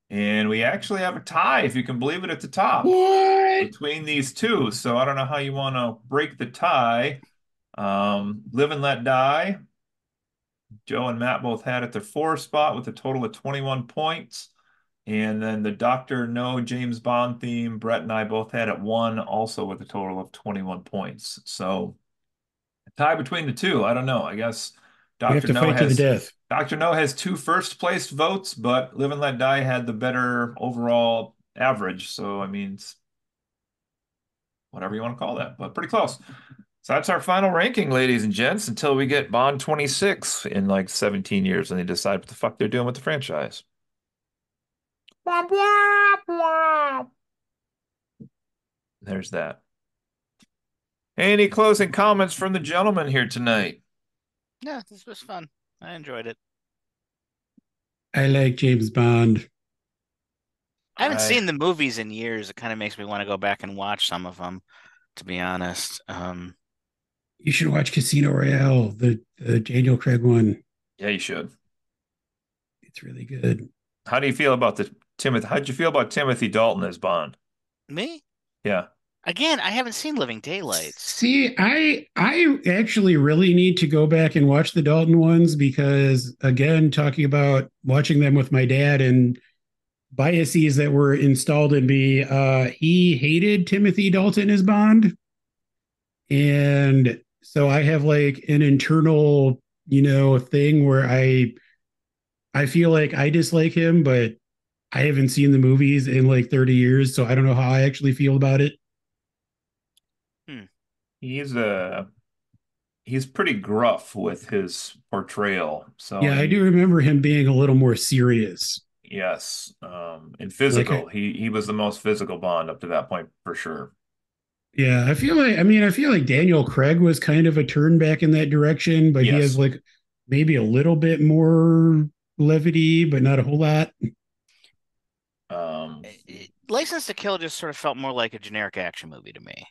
Speaker 1: And we actually have a tie, if you can believe it, at the top
Speaker 3: What?
Speaker 1: between these two. So I don't know how you want to break the tie. Live and Let Die. Joe and Matt both had at their 4 spot with a total of 21 points. And then the Doctor No James Bond theme, Brett and I both had at one, also with a total of 21 points. So a tie between the two. I don't know. I guess
Speaker 3: We have
Speaker 1: Dr.
Speaker 3: to
Speaker 1: No
Speaker 3: fight to the
Speaker 1: has
Speaker 3: death.
Speaker 1: Dr. No has two first place votes, but Live and Let Die had the better overall average. So I mean, it's whatever you want to call that, but pretty close. So that's our final ranking, ladies and gents, until we get Bond 26 in like 17 years and they decide what the fuck they're doing with the franchise. Womp womp womp. There's that. Any closing comments from the gentleman here tonight?
Speaker 2: Yeah, this was fun. I enjoyed it.
Speaker 3: I like James Bond.
Speaker 2: I haven't
Speaker 1: I
Speaker 2: seen the movies in years. It kind of makes me want to go back and watch some of them, to be honest.
Speaker 3: You should watch Casino Royale, the Daniel Craig one.
Speaker 1: Yeah, you should.
Speaker 3: It's really good.
Speaker 1: How do you feel about the Timothy? How'd you feel about Timothy Dalton as Bond?
Speaker 2: Me?
Speaker 1: Yeah.
Speaker 2: Again, I haven't seen Living Daylights.
Speaker 3: See, I actually really need to go back and watch the Dalton ones because again, talking about watching them with my dad and biases that were installed in me, he hated Timothy Dalton as Bond. And so I have like an internal, thing where I feel like I dislike him, but I haven't seen the movies in like 30 years, so I don't know how I actually feel about it.
Speaker 2: Hmm.
Speaker 1: He's he's pretty gruff with his portrayal. So
Speaker 3: Yeah, I do remember him being a little more serious.
Speaker 1: yes, and
Speaker 3: Like,
Speaker 1: physical. He was the most physical Bond up to that point for sure.
Speaker 3: yeah, I feel like Daniel Craig was kind of a turn back in that direction, but he has
Speaker 1: Yes.
Speaker 3: like maybe a little bit more levity, but not a whole lot.
Speaker 1: Um,
Speaker 2: License to Kill just sort of felt more like a generic action movie to me,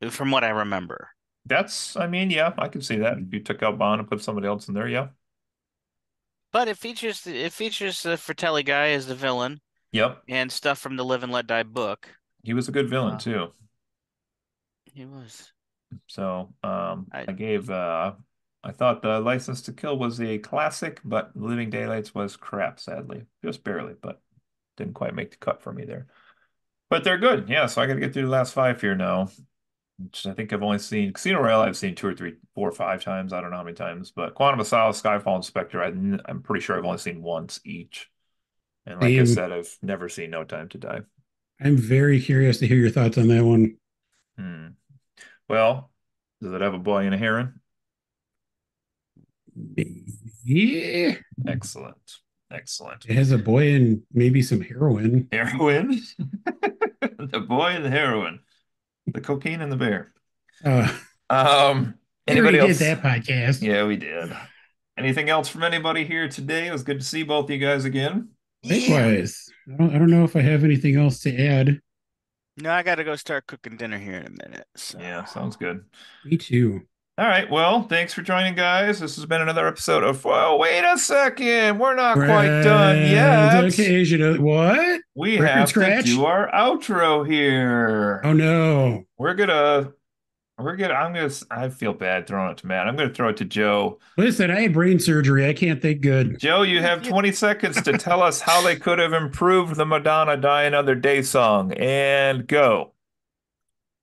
Speaker 2: from what I remember.
Speaker 1: I mean, yeah, I can see that. If you took out Bond and put somebody else in there, yeah.
Speaker 2: But it features the Fratelli guy as the villain
Speaker 1: Yep.
Speaker 2: and stuff from the Live and Let Die book.
Speaker 1: He was a good villain
Speaker 2: Uh,
Speaker 1: too.
Speaker 2: he was.
Speaker 1: So,
Speaker 2: I
Speaker 1: I thought the License to Kill was a classic, but Living Daylights was crap, sadly. Just barely, but didn't quite make the cut for me there. But they're good. Yeah, so I gotta get through the last five here now, which I think I've only seen Casino Royale. I've seen two or three, four or five times. I don't know how many times, but Quantum of Solace, Skyfall, and Spectre, I'm pretty sure I've only seen once each. And like I
Speaker 3: Same.
Speaker 1: said, I've never seen No Time to Die.
Speaker 3: I'm very curious to hear your thoughts on that one.
Speaker 1: Hmm. Well, does it have a boy and a heron?
Speaker 3: Yeah,
Speaker 1: Excellent. Excellent.
Speaker 3: it has a boy and maybe some heroin.
Speaker 1: Heroin? The boy and the heroin. The cocaine and the bear.
Speaker 3: Uh,
Speaker 1: Um,
Speaker 3: we already
Speaker 1: anybody
Speaker 3: did
Speaker 1: else?
Speaker 3: that podcast.
Speaker 1: Yeah, we did. Anything else from anybody here today? It was good to see both you guys again.
Speaker 2: Yeah.
Speaker 3: Likewise. I don't know if I have anything else to add.
Speaker 2: No, I gotta go start cooking dinner here in a minute. So
Speaker 1: Yeah, sounds good.
Speaker 3: Me too.
Speaker 1: All right, well, thanks for joining, guys. This has been another episode of, well, wait a second. We're not quite done
Speaker 3: Friends
Speaker 1: yet.
Speaker 3: occasional. What?
Speaker 1: We
Speaker 3: Record
Speaker 1: have to
Speaker 3: scratch?
Speaker 1: do our outro here.
Speaker 3: Oh no.
Speaker 1: We're gonna, I feel bad throwing it to Matt. I'm gonna throw it to Joe.
Speaker 3: Listen, I had brain surgery. I can't think good.
Speaker 1: Joe, you
Speaker 2: you,
Speaker 1: have
Speaker 2: you
Speaker 1: 20 seconds to tell us how they could have improved the Madonna Die Another Day song. And go.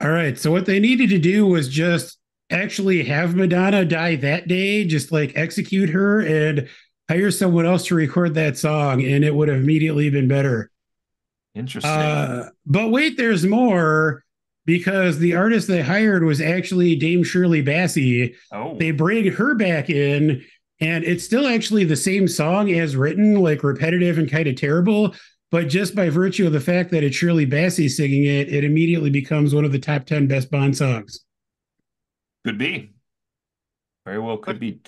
Speaker 3: All right. So what they needed to do was just actually have Madonna die that day, just like execute her and hire someone else to record that song, and it would have immediately been better.
Speaker 1: Interesting.
Speaker 3: But wait, there's more because the artist they hired was actually Dame Shirley Bassey.
Speaker 1: Oh,
Speaker 3: They bring her back in, and it's still actually the same song as written, like repetitive and kind of terrible. But just by virtue of the fact that it's Shirley Bassey singing it, it immediately becomes one of the top 10 best Bond songs.
Speaker 1: could be. Very well
Speaker 2: but
Speaker 1: could be.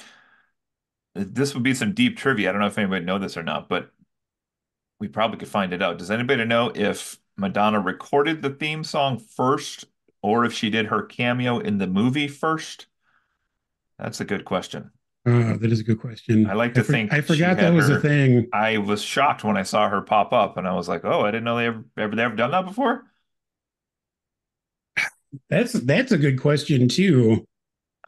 Speaker 1: This would be some deep trivia. I don't know if anybody know this or not, but we probably could find it out. Does anybody know if Madonna recorded the theme song first or if she did her cameo in the movie first? That's a good question.
Speaker 3: That is a good
Speaker 1: I
Speaker 3: question.
Speaker 1: like to
Speaker 3: I
Speaker 1: think she
Speaker 3: forgot that
Speaker 1: had
Speaker 3: was a
Speaker 1: her.
Speaker 3: thing.
Speaker 1: I was shocked when I saw her pop up, and I was like, "Oh, I didn't know they ever done that before."
Speaker 3: That's a good question too.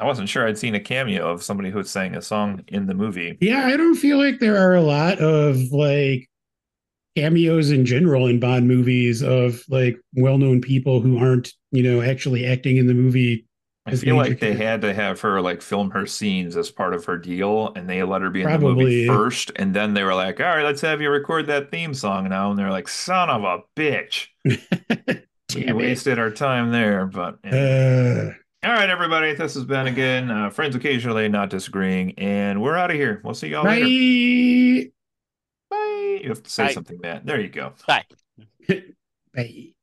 Speaker 1: I wasn't sure I'd seen a cameo of somebody who sang a song in the movie.
Speaker 3: Yeah, I don't feel like there are a lot of like cameos in general in Bond movies of like well-known people who aren't, actually acting in the movie
Speaker 1: I
Speaker 3: as
Speaker 1: feel
Speaker 3: major
Speaker 1: like they
Speaker 3: characters.
Speaker 1: had to have her like film her scenes as part of her deal, and they let her be in the movie
Speaker 3: Probably.
Speaker 1: first, and then they were like, "All right, let's have you record that theme song now." And they're like, "Son of a bitch, we
Speaker 3: Damn it.
Speaker 1: wasted our time there." But anyway,
Speaker 3: Uh,
Speaker 1: all right, everybody, this has been again friends occasionally not disagreeing, and we're out of here. We'll see y'all later.
Speaker 3: bye.
Speaker 1: Bye. You have to say
Speaker 2: Bye.
Speaker 1: something, Matt. There you go.
Speaker 2: Bye.
Speaker 3: Bye.